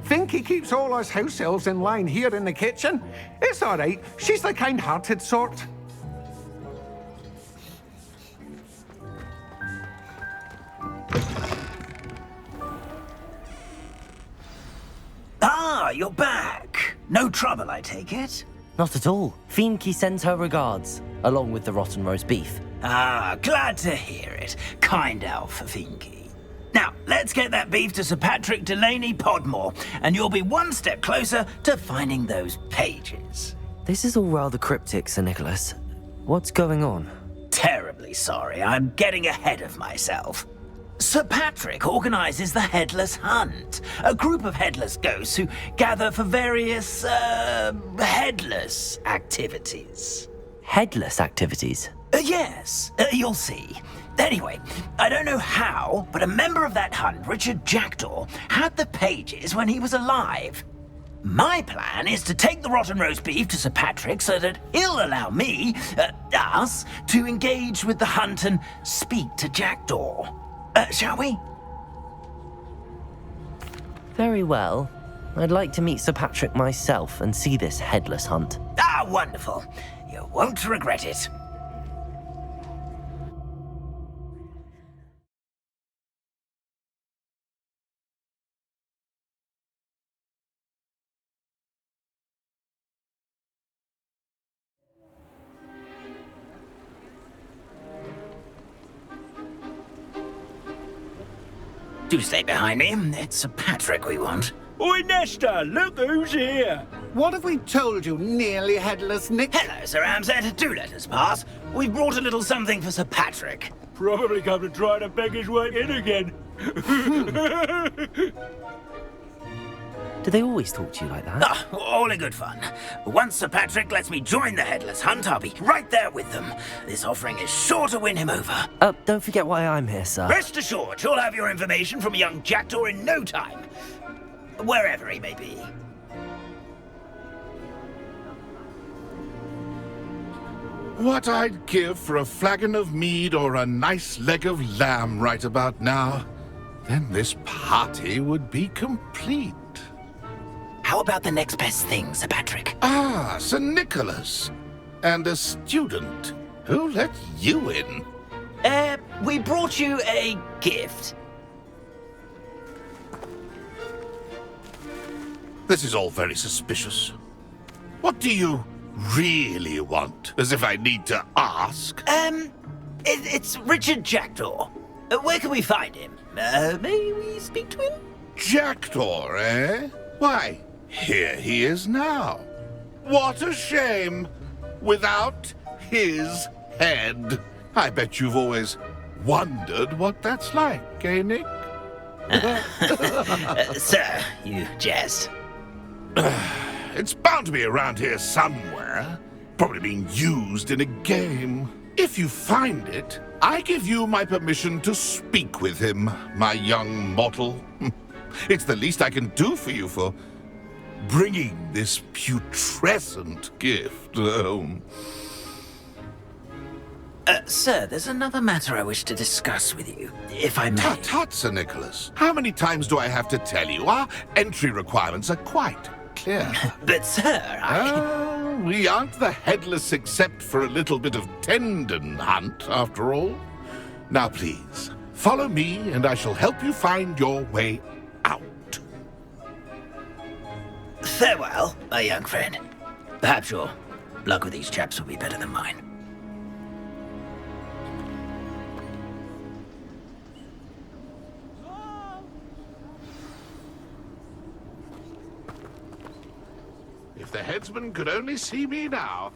Finky keeps all us house elves in line here in the kitchen. It's all right. She's the kind-hearted sort. Ah, you're back. No trouble, I take it? Not at all. Fienke sends her regards, along with the rotten roast beef. Ah, glad to hear it. Kind elf, Finky. Now, let's get that beef to Sir Patrick Delaney Podmore, and you'll be one step closer to finding those pages. This is all rather cryptic, Sir Nicholas. What's going on? Terribly sorry, I'm getting ahead of myself. Sir Patrick organises the Headless Hunt, a group of headless ghosts who gather for various, headless activities. Headless activities? Yes, you'll see. Anyway, I don't know how, but a member of that hunt, Richard Jackdaw, had the pages when he was alive. My plan is to take the rotten roast beef to Sir Patrick so that he'll allow me, us, to engage with the hunt and speak to Jackdaw. Shall we? Very well. I'd like to meet Sir Patrick myself and see this headless hunt. Ah, wonderful. You won't regret it. Do stay behind me. It's Sir Patrick we want. Oi, Nesta, look who's here. What have we told you, nearly headless Nick? Hello, Sir Ramsay. Do let us pass. We've brought a little something for Sir Patrick. Probably come to try to beg his way in again. Do they always talk to you like that? Ah, all in good fun. Once Sir Patrick lets me join the Headless Hunt, I'll be right there with them. This offering is sure to win him over. Don't forget why I'm here, sir. Rest assured, you'll have your information from young Jackdaw in no time. Wherever he may be. What I'd give for a flagon of mead or a nice leg of lamb right about now. Then this party would be complete. How about the next best thing, Sir Patrick? Ah, Sir Nicholas. And a student. Who let you in? We brought you a gift. This is all very suspicious. What do you really want? As if I need to ask. It's Richard Jackdaw. Where can we find him? May we speak to him? Jackdaw, eh? Why, here he is now. What a shame. Without his head. I bet you've always wondered what that's like, eh, Nick? Sir, you jest. It's bound to be around here somewhere. Probably being used in a game. If you find it, I give you my permission to speak with him, my young mortal. It's the least I can do for you for bringing this putrescent gift home. Sir, there's another matter I wish to discuss with you, if I may. Tut, Sir Nicholas. How many times do I have to tell you? Our entry requirements are quite clear. But, sir, we aren't the headless except for a little bit of tendon hunt, after all. Now, please, follow me, and I shall help you find your way out. Farewell, my young friend. Perhaps your luck with these chaps will be better than mine. If the headsman could only see me now.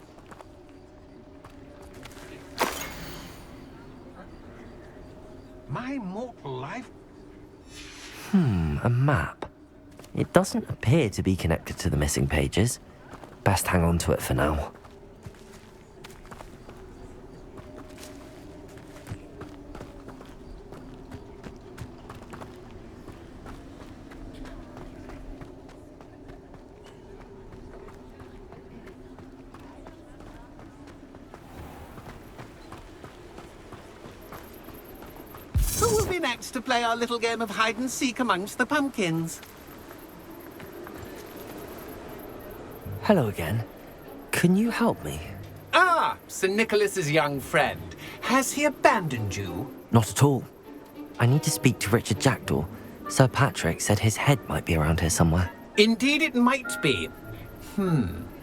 My mortal life? A map. It doesn't appear to be connected to the missing pages. Best hang on to it for now. Who will be next to play our little game of hide-and-seek amongst the pumpkins? Hello again. Can you help me? Ah, Sir Nicholas's young friend. Has he abandoned you? Not at all. I need to speak to Richard Jackdaw. Sir Patrick said his head might be around here somewhere. Indeed it might be.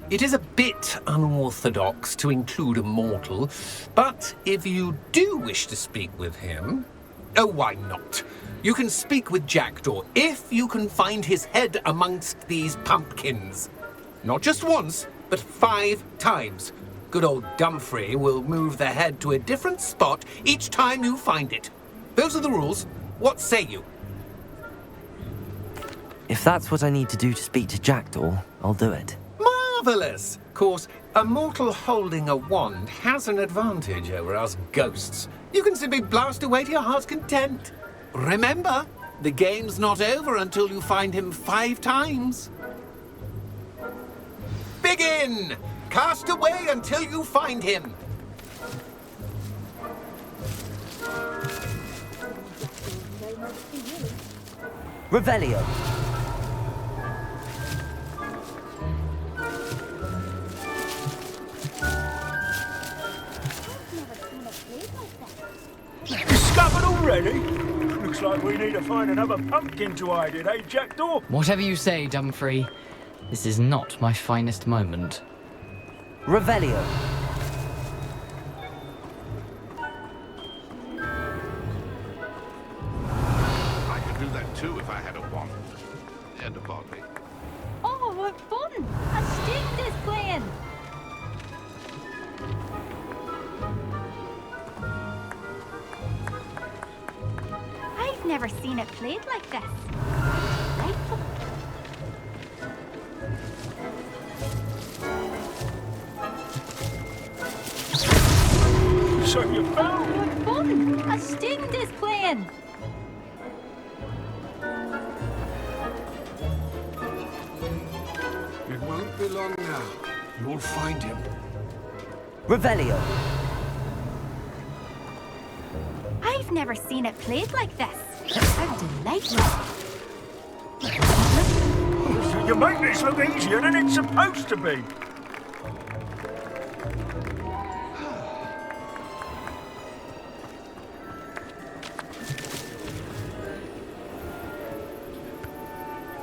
It is a bit unorthodox to include a mortal, but if you do wish to speak with him... Oh, why not? You can speak with Jackdaw if you can find his head amongst these pumpkins. Not just once, but 5 times. Good old Dumfrey will move the head to a different spot each time you find it. Those are the rules. What say you? If that's what I need to do to speak to Jackdaw, I'll do it. Marvellous! Of course, a mortal holding a wand has an advantage over us ghosts. You can simply blast away to your heart's content. Remember, the game's not over until you find him 5 times. Begin! Cast away until you find him. Revelio. Discovered already? Looks like we need to find another pumpkin to hide in, eh, Jackdaw? Whatever you say, Dumfrey. This is not my finest moment. Revelio. I could Attend Herbology. Oh, what fun! A student is playing! I've never seen it played like this. Delightful. So you found Oh, what fun! A student is playing! It won't be long now. You'll find him. Revelio. I've never seen it played like this. How delightful. You make this look easier than it's supposed to be.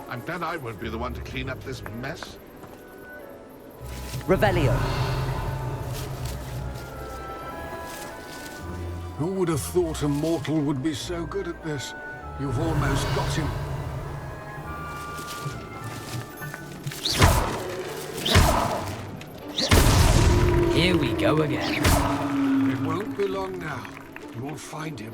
I'm glad I won't be the one to clean up this mess. Revelio. Who would have thought a mortal would be so good at this? You've almost got him. Here we go again. It won't be long now. You'll find him.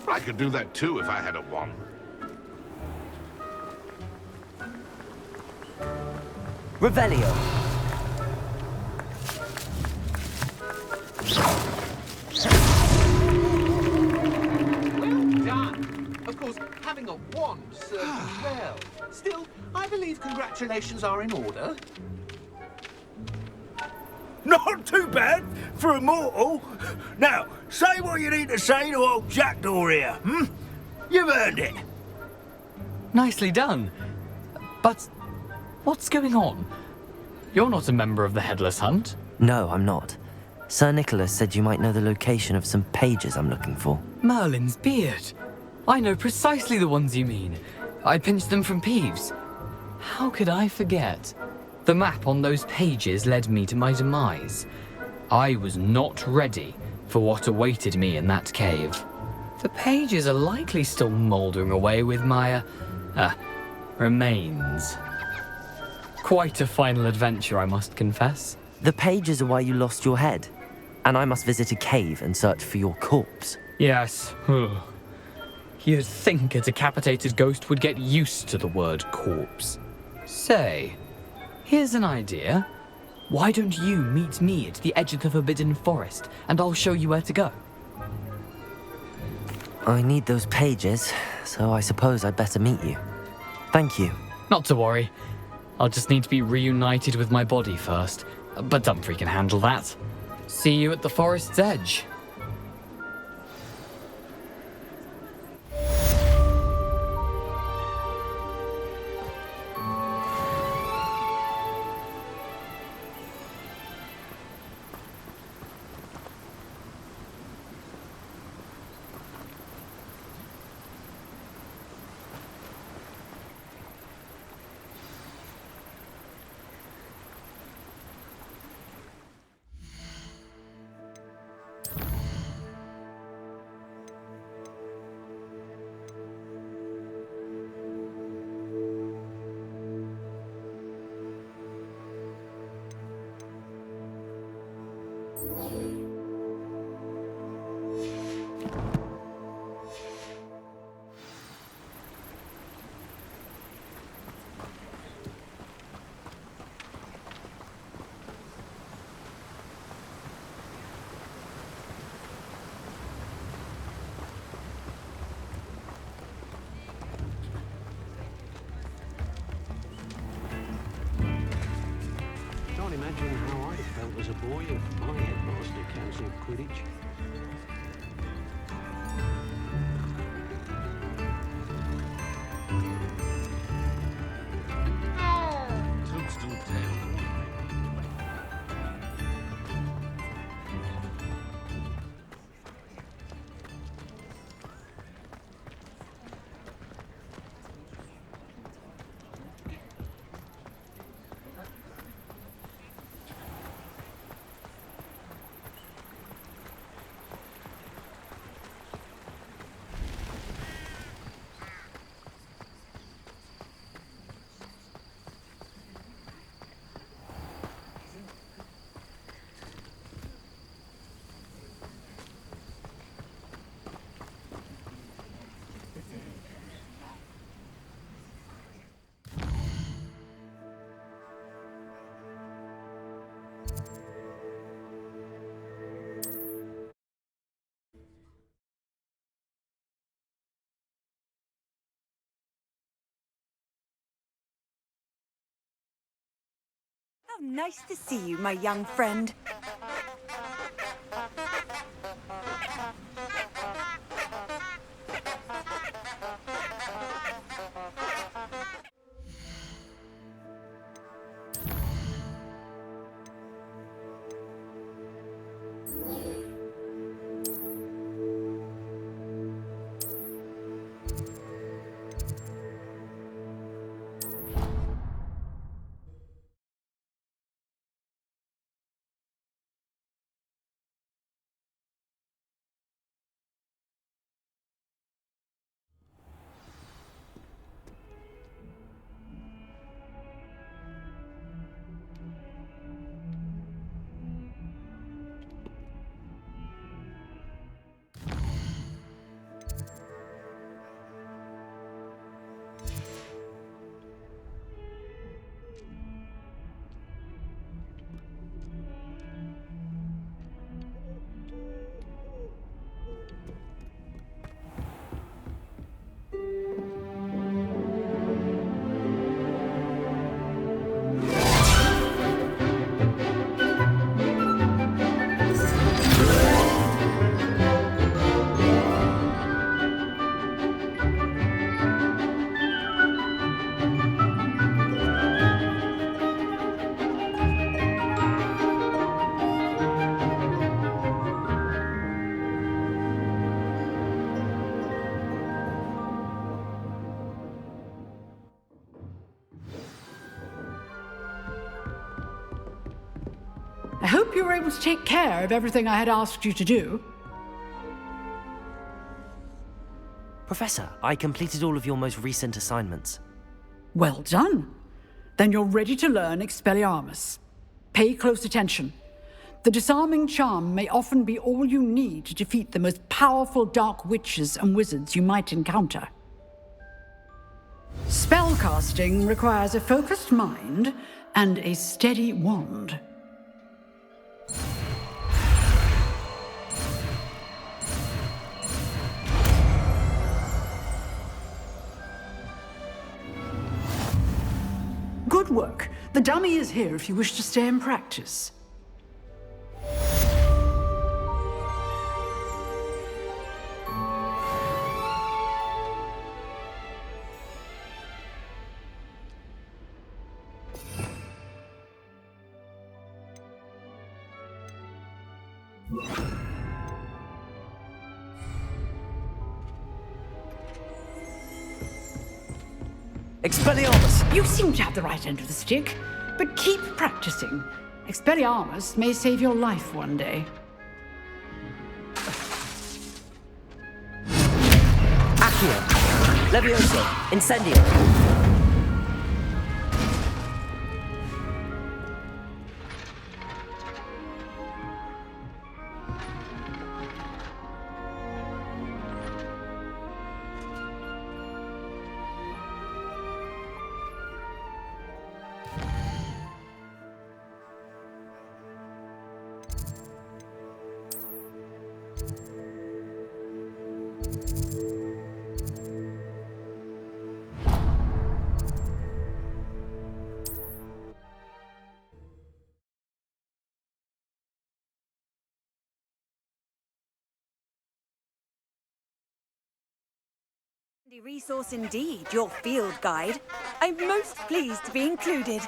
I could do that too if I had a wand. Revelio. Well done. Of course, having a wand serves you well. Still, I believe congratulations are in order. Not too bad for a mortal. Now, say what you need to say to old Jackdaw here, You've earned it. Nicely done. But what's going on? You're not a member of the Headless Hunt. No, I'm not. Sir Nicholas said you might know the location of some pages I'm looking for. Merlin's beard. I know precisely the ones you mean. I pinched them from Peeves. How could I forget? The map on those pages led me to my demise. I was not ready for what awaited me in that cave. The pages are likely still mouldering away with my, remains. Quite a final adventure, I must confess. The pages are why you lost your head, and I must visit a cave and search for your corpse. Yes. You'd think a decapitated ghost would get used to the word corpse. Say, here's an idea. Why don't you meet me at the edge of the Forbidden Forest, and I'll show you where to go? I need those pages, so I suppose I'd better meet you. Thank you. Not to worry. I'll just need to be reunited with my body first, but Dumfries can handle that. See you at the forest's edge. Can't imagine how I felt as a boy if my headmaster cancelled Quidditch. Constant tale. How nice to see you, my young friend. I hope you were able to take care of everything I had asked you to do. Professor, I completed all of your most recent assignments. Well done. Then you're ready to learn Expelliarmus. Pay close attention. The disarming charm may often be all you need to defeat the most powerful dark witches and wizards you might encounter. Spellcasting requires a focused mind and a steady wand. Good work. The dummy is here if you wish to stay and practice. Expelliarmus! You seem to have the right end of the stick, but keep practicing. Expelliarmus may save your life one day. Accio! Levioso! Incendio! Resource indeed, your field guide. I'm most pleased to be included.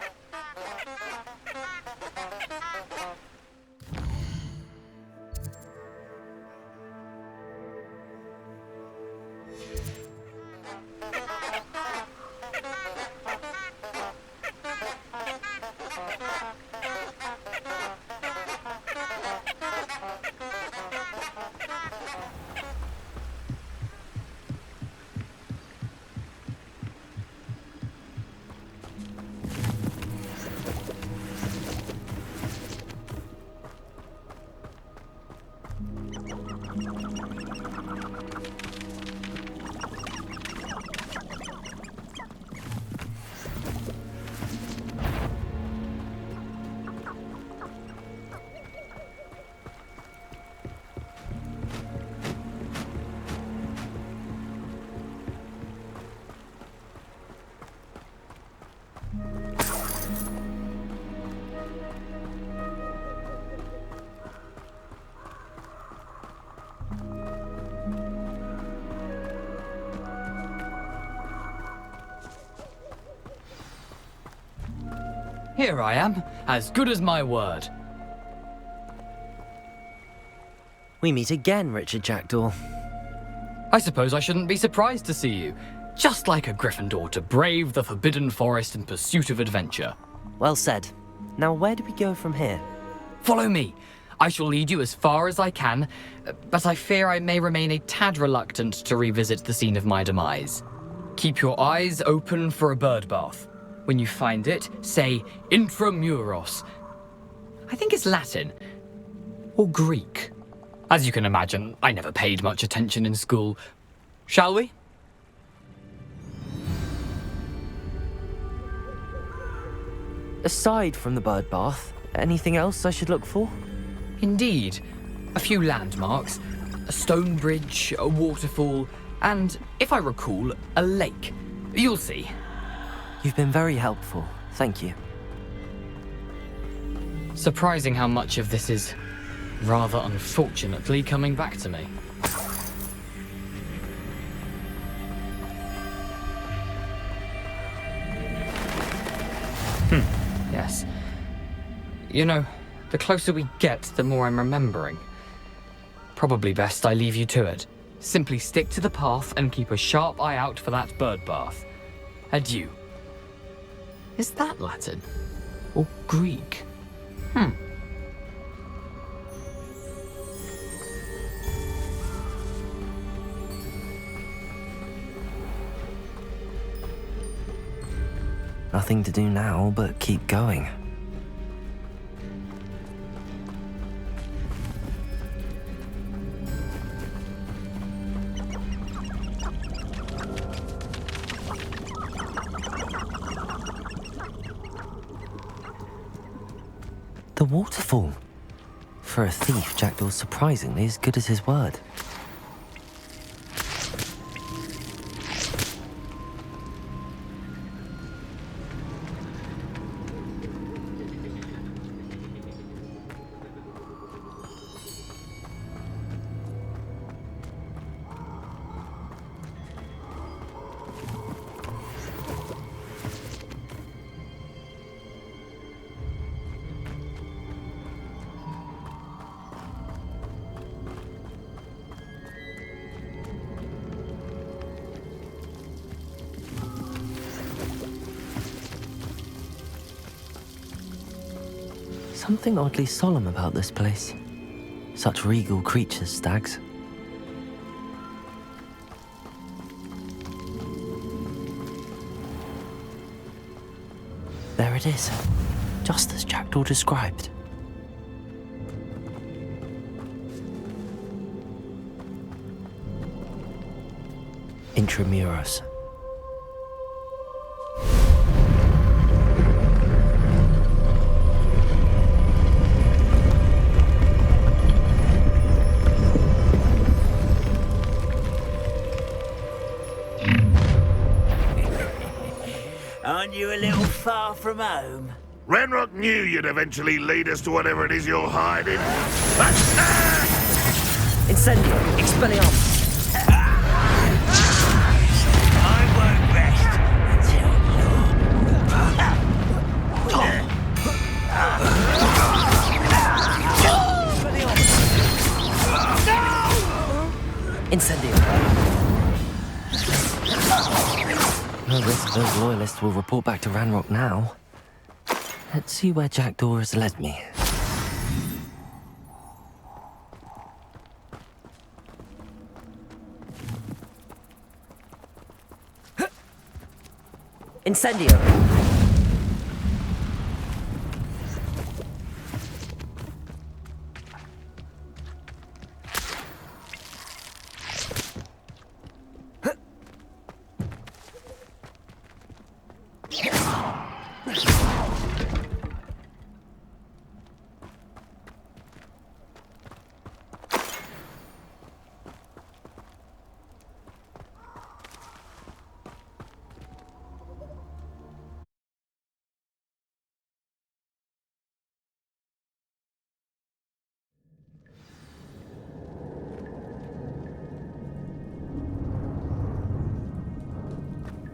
Here I am, as good as my word. We meet again, Richard Jackdaw. I suppose I shouldn't be surprised to see you. Just like a Gryffindor to brave the Forbidden Forest in pursuit of adventure. Well said. Now where do we go from here? Follow me. I shall lead you as far as I can, but I fear I may remain a tad reluctant to revisit the scene of my demise. Keep your eyes open for a bird bath. When you find it, say intramuros. I think it's Latin. Or Greek. As you can imagine, I never paid much attention in school. Shall we? Aside from the bird bath, anything else I should look for? Indeed. A few landmarks, a stone bridge, a waterfall, and, if I recall, a lake. You'll see. You've been very helpful. Thank you. Surprising how much of this is, rather unfortunately, coming back to me. Yes. You know, the closer we get, the more I'm remembering. Probably best I leave you to it. Simply stick to the path and keep a sharp eye out for that bird bath. Adieu. Is that Latin? Or Greek? Nothing to do now but keep going. The waterfall. For a thief, Jackdaw's surprisingly as good as his word. Something oddly solemn about this place. Such regal creatures, stags. There it is, just as Jackdaw described. Intramuros. Aren't you a little far from home? Ranrock knew you'd eventually lead us to whatever it is you're hiding. Incendio! Expelliarmus! I won't rest until Incendio! No risk those loyalists will report back to Ranrock now. Let's see where Jackdaw has led me. Incendio!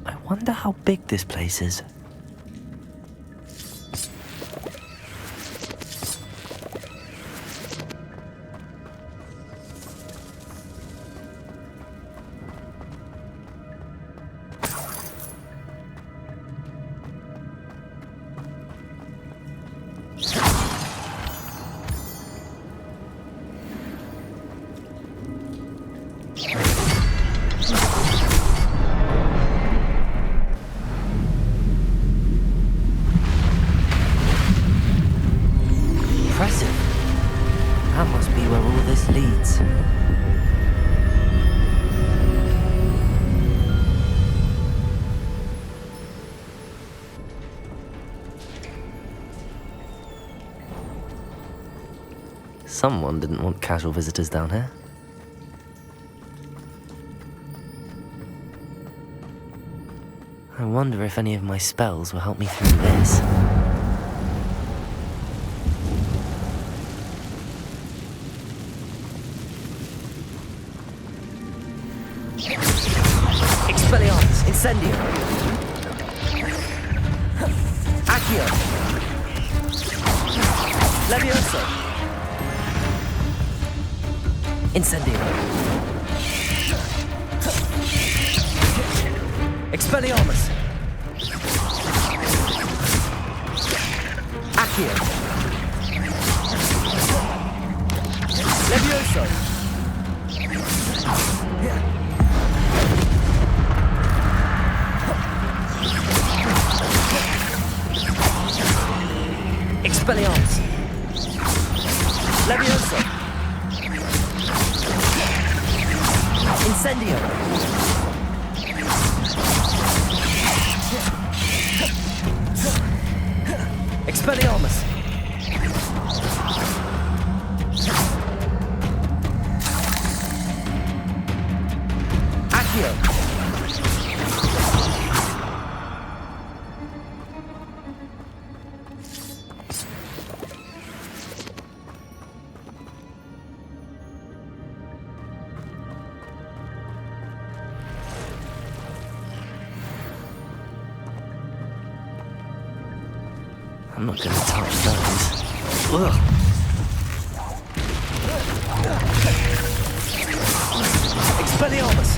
I wonder how big this place is. Impressive. That must be where all this leads. Someone didn't want casual visitors down here. I wonder if any of my spells will help me through this. Expelliarmus, Incendio. Accio. Levioso. Incendio. Expelliarmus. Accio. Levioso. Expelliarmus. Levioso. Incendio. Expelliarmus. Accio. I'm not going to touch those. Ugh. Expelliarmus.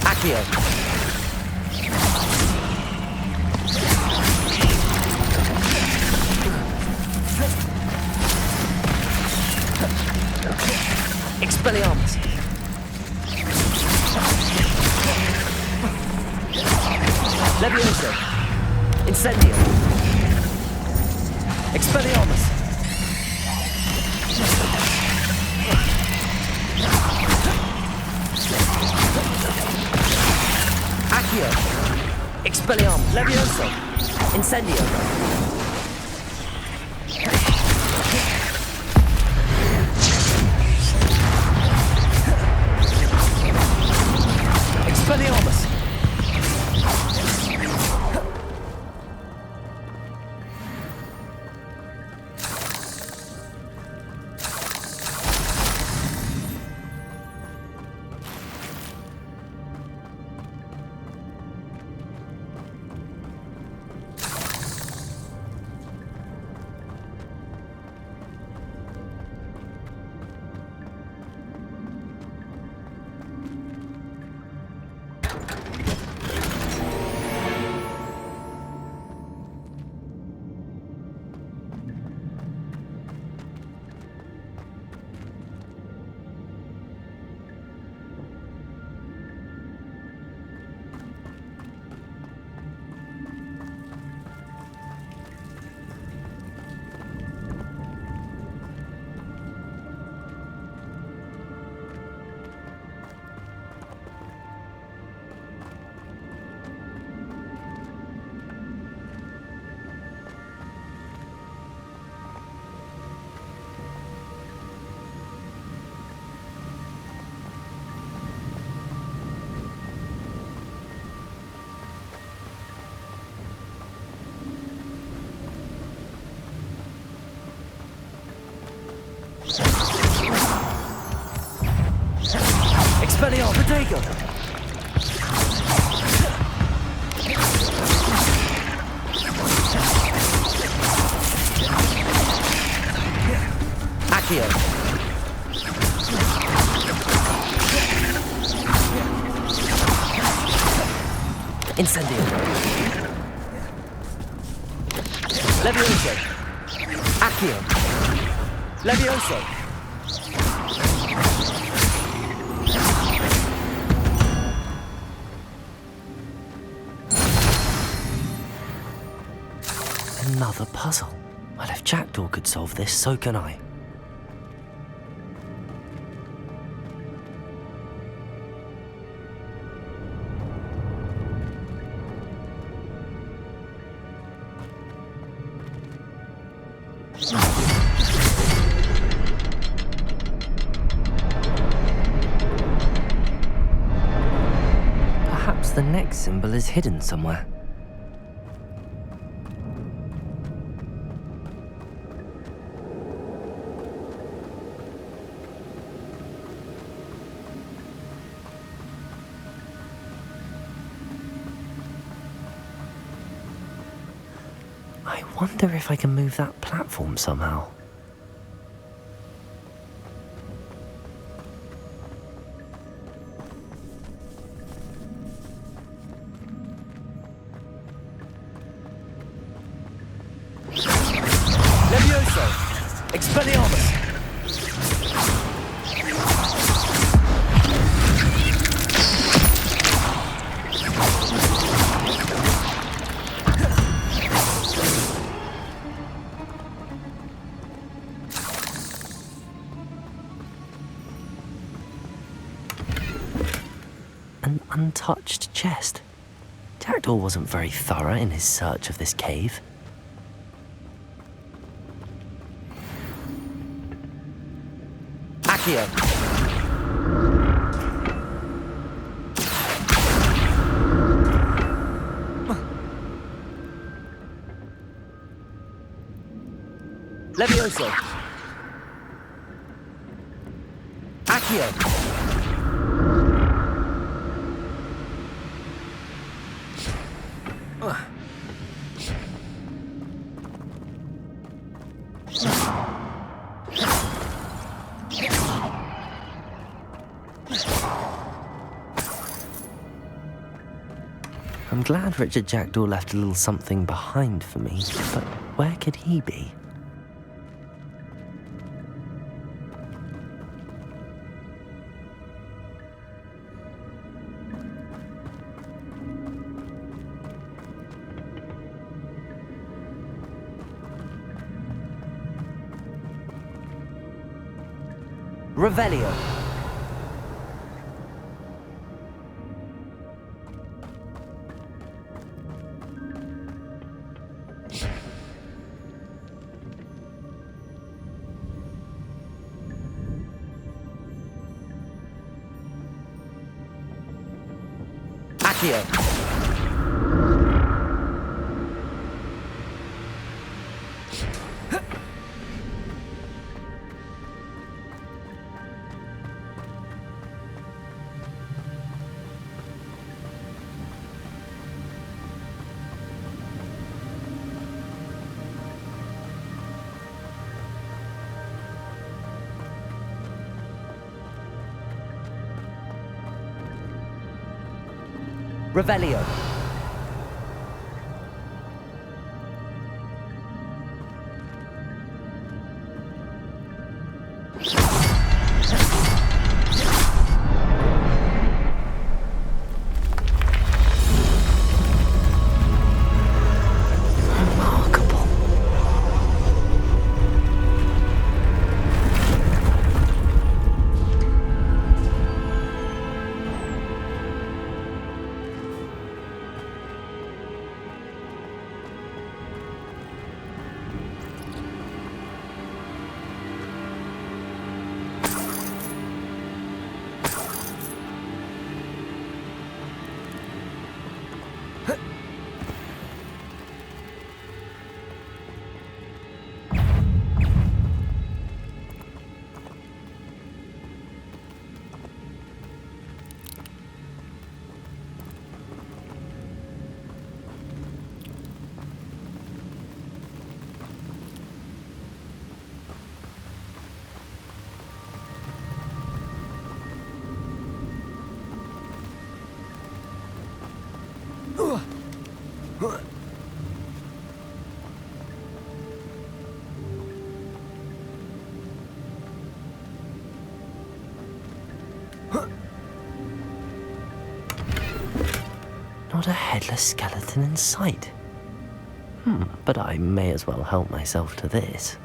Accio. Expelliarmus. Levioso. Incendio. Expelliarmus. Accio. Expelliarmus. Levioso. Incendio. Expelliarmus. Expelliarmus. Protego. Accio. Incendio. Levioso. Accio. Levioso! Another puzzle. Well, if Jackdaw could solve this, so can I. Perhaps the next symbol is hidden somewhere. I wonder if I can move that platform somehow. Levioso! Expelliarmus! An untouched chest. Jackdaw wasn't very thorough in his search of this cave. Accio. Levioso. Accio. I'm glad Richard Jackdaw left a little something behind for me, but where could he be? Revelio. Accio. Revelio. Not a headless skeleton in sight. But I may as well help myself to this.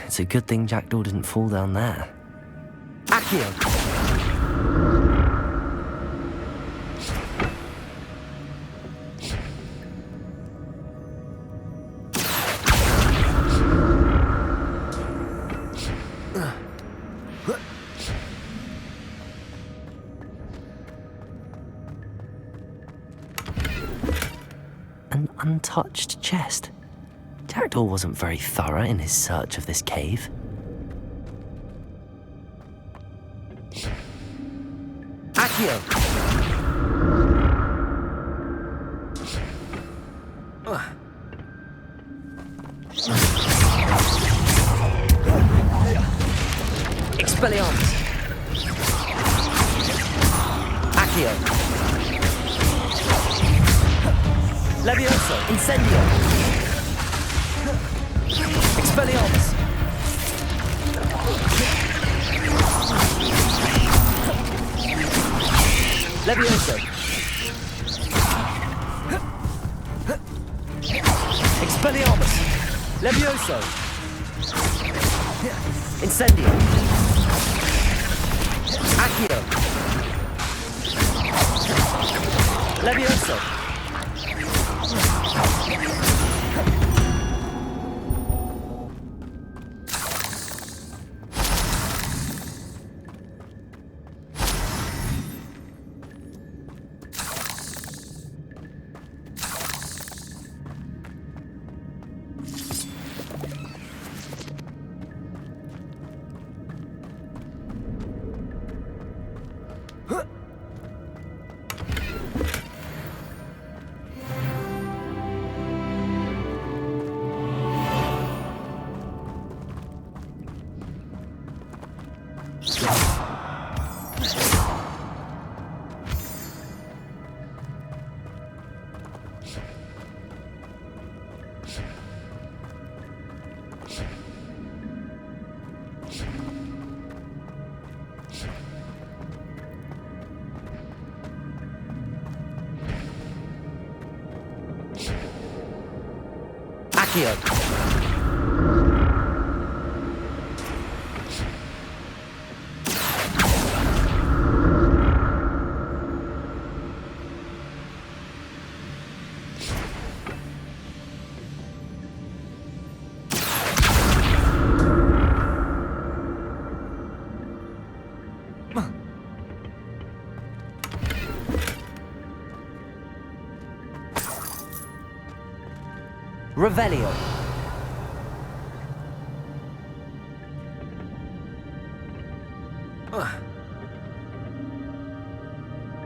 It's a good thing Jackdaw didn't fall down there. Accio! An untouched chest. Jackdaw wasn't very thorough in his search of this cave. Accio! Expelliarmus! Accio! Levioso! Incendio! Expelliarmus! Levioso! Expelliarmus! Levioso! Incendio! Accio! Levioso! Accio! Revelio.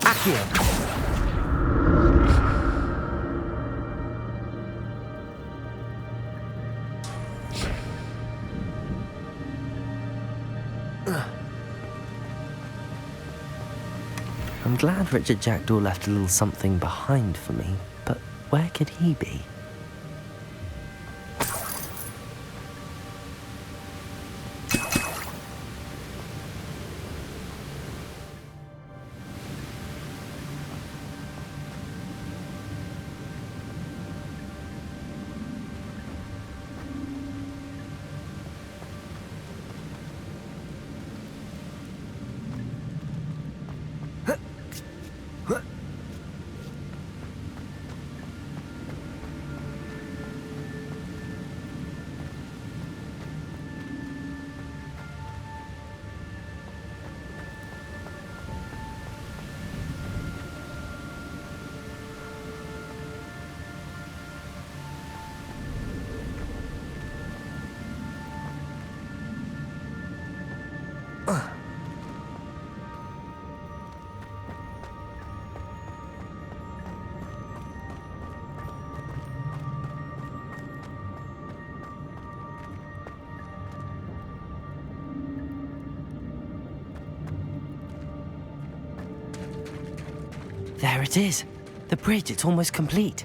Accio. I'm glad Richard Jackdaw left a little something behind for me, but where could he be? There it is. The bridge, it's almost complete.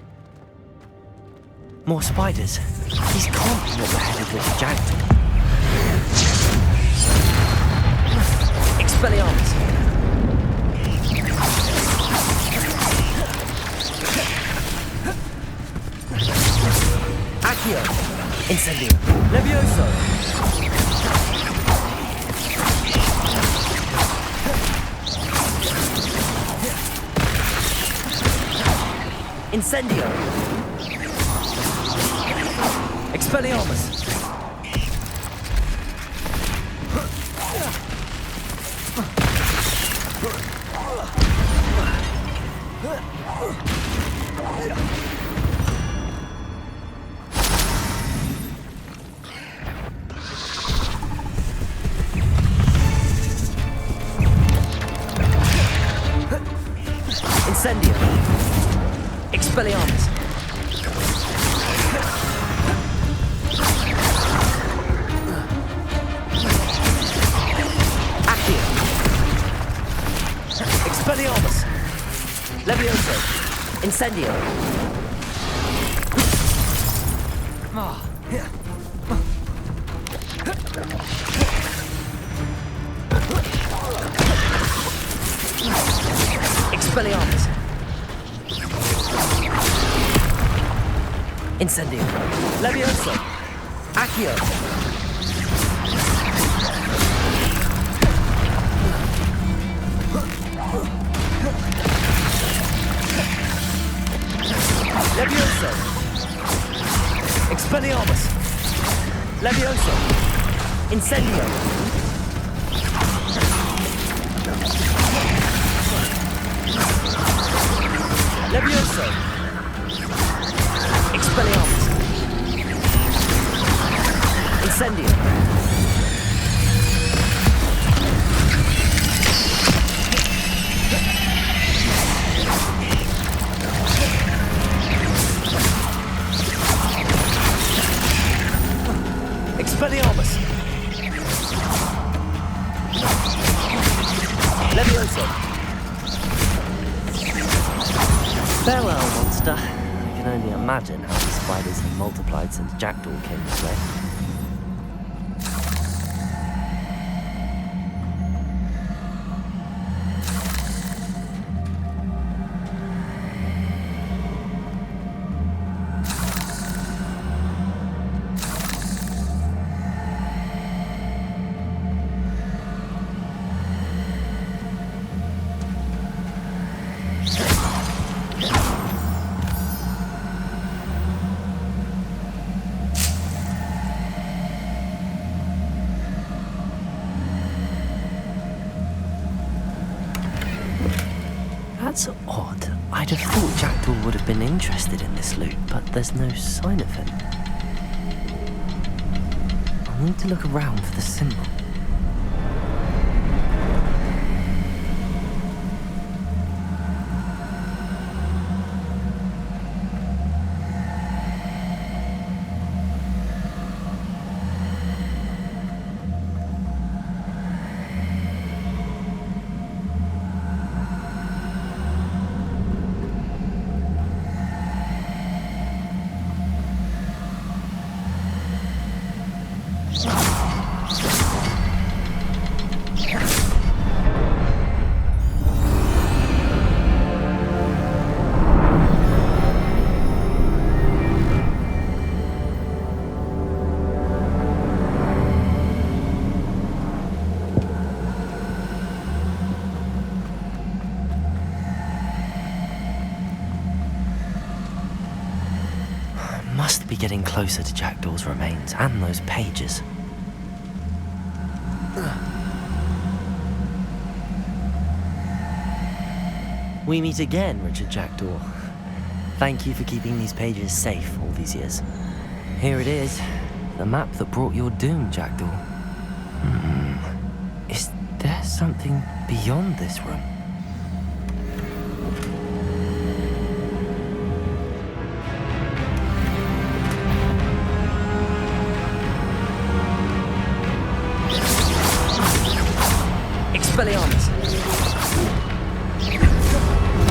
More spiders. These can't be what the head of Richard Jackdaw. Expelliarmus. Accio. Incendio. Levioso. Incendio. Expelliarmus. Incendio. Expelliarmus. Accio. Expelliarmus. Levioso. Incendio. Expelliarmus. Incendio. Levioso. Accio. Levioso. Expelliarmus. Levioso. Incendio. Levioso. Expelliarmus. Incendio. Expelliarmus. Levioso. Farewell, monster. I can only imagine how the spiders have multiplied since Jackdaw came this way. That's odd. I'd have thought Jackdaw would have been interested in this loot, but there's no sign of him. I'll need to look around for the symbol. Must be getting closer to Jackdaw's remains and those pages. We meet again, Richard Jackdaw. Thank you for keeping these pages safe all these years. Here it is, the map that brought your doom, Jackdaw. Is there something beyond this room? Expelliarmus.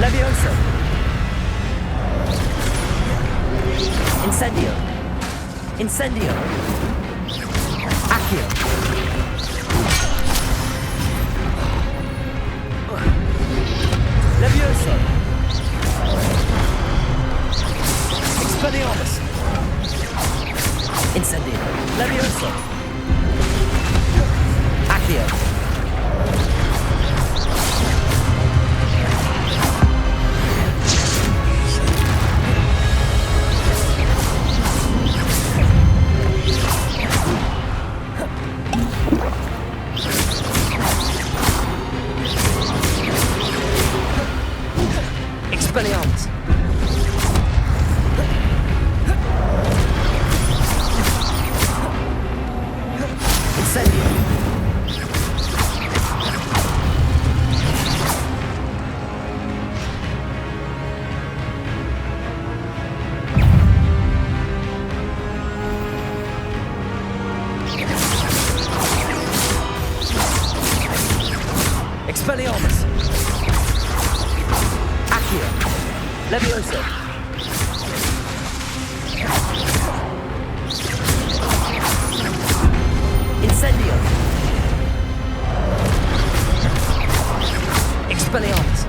Levioso. Incendio. Incendio. Accio. Levioso. Expelliarmus. Incendio. Levioso. Accio. Expelliarmus. Incendio. Expelliarmus. Accio. Levioso. Incendio. Expelliarmus.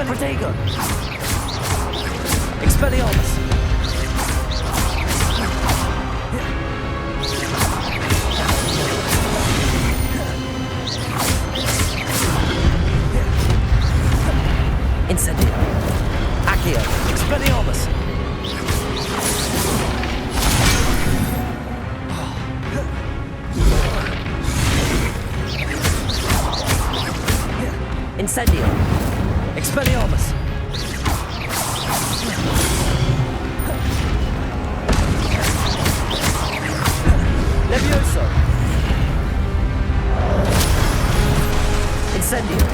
Protego. Expelliarmus. Incendio. Accio. Expelliarmus. Incendio. Expelliarmus. Levioso. Incendio.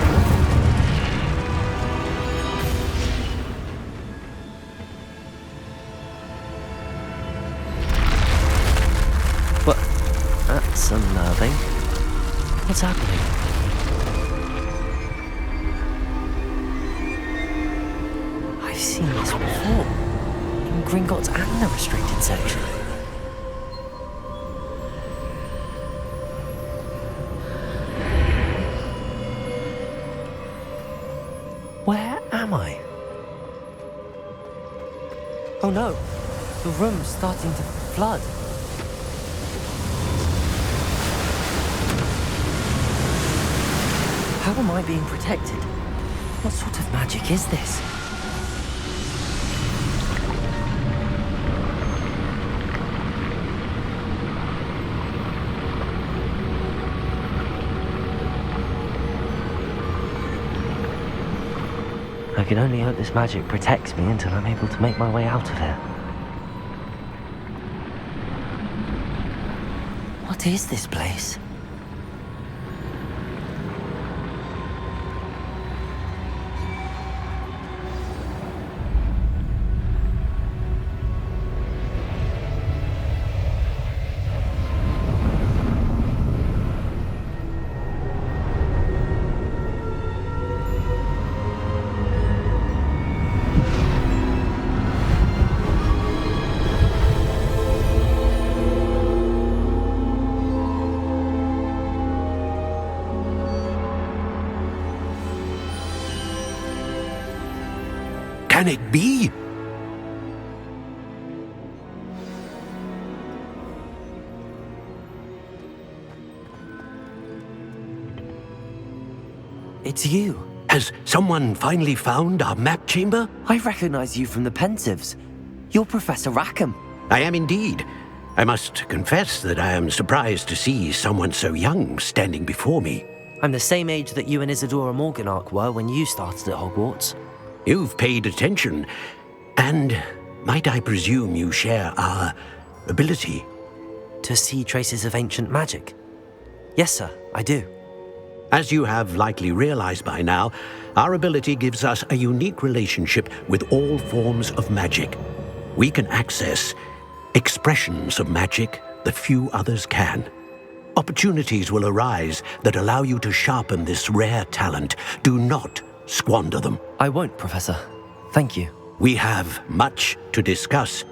What? That's unnerving. What's happening? I've seen this before. In Gringotts and the restricted section. Where am I? Oh no, the room's starting to flood. How am I being protected? What sort of magic is this? I can only hope this magic protects me until I'm able to make my way out of here. What is this place? Can it be? It's you. Has someone finally found our map chamber? I recognize you from the Pensives. You're Professor Rackham. I am indeed. I must confess that I am surprised to see someone so young standing before me. I'm the same age that you and Isadora Morganach were when you started at Hogwarts. You've paid attention, and might I presume you share our ability? To see traces of ancient magic? Yes, sir, I do. As you have likely realized by now, our ability gives us a unique relationship with all forms of magic. We can access expressions of magic that few others can. Opportunities will arise that allow you to sharpen this rare talent. Do not squander them. I won't, Professor. Thank you. We have much to discuss.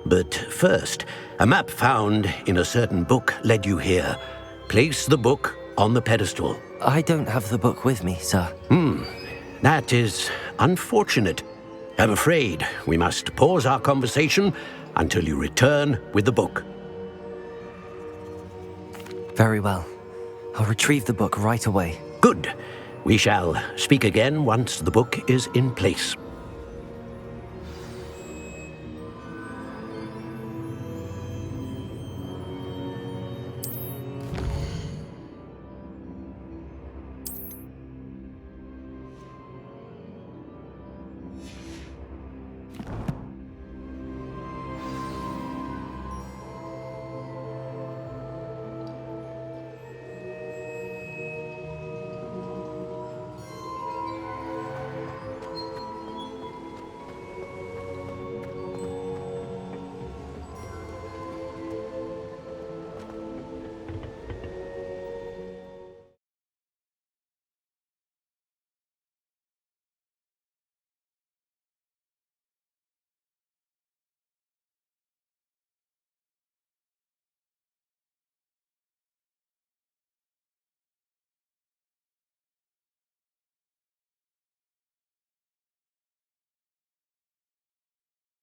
But first, a map found in a certain book led you here. Place the book on the pedestal. I don't have the book with me, sir. That is unfortunate. I'm afraid we must pause our conversation until you return with the book. Very well. I'll retrieve the book right away. Good. We shall speak again once the book is in place.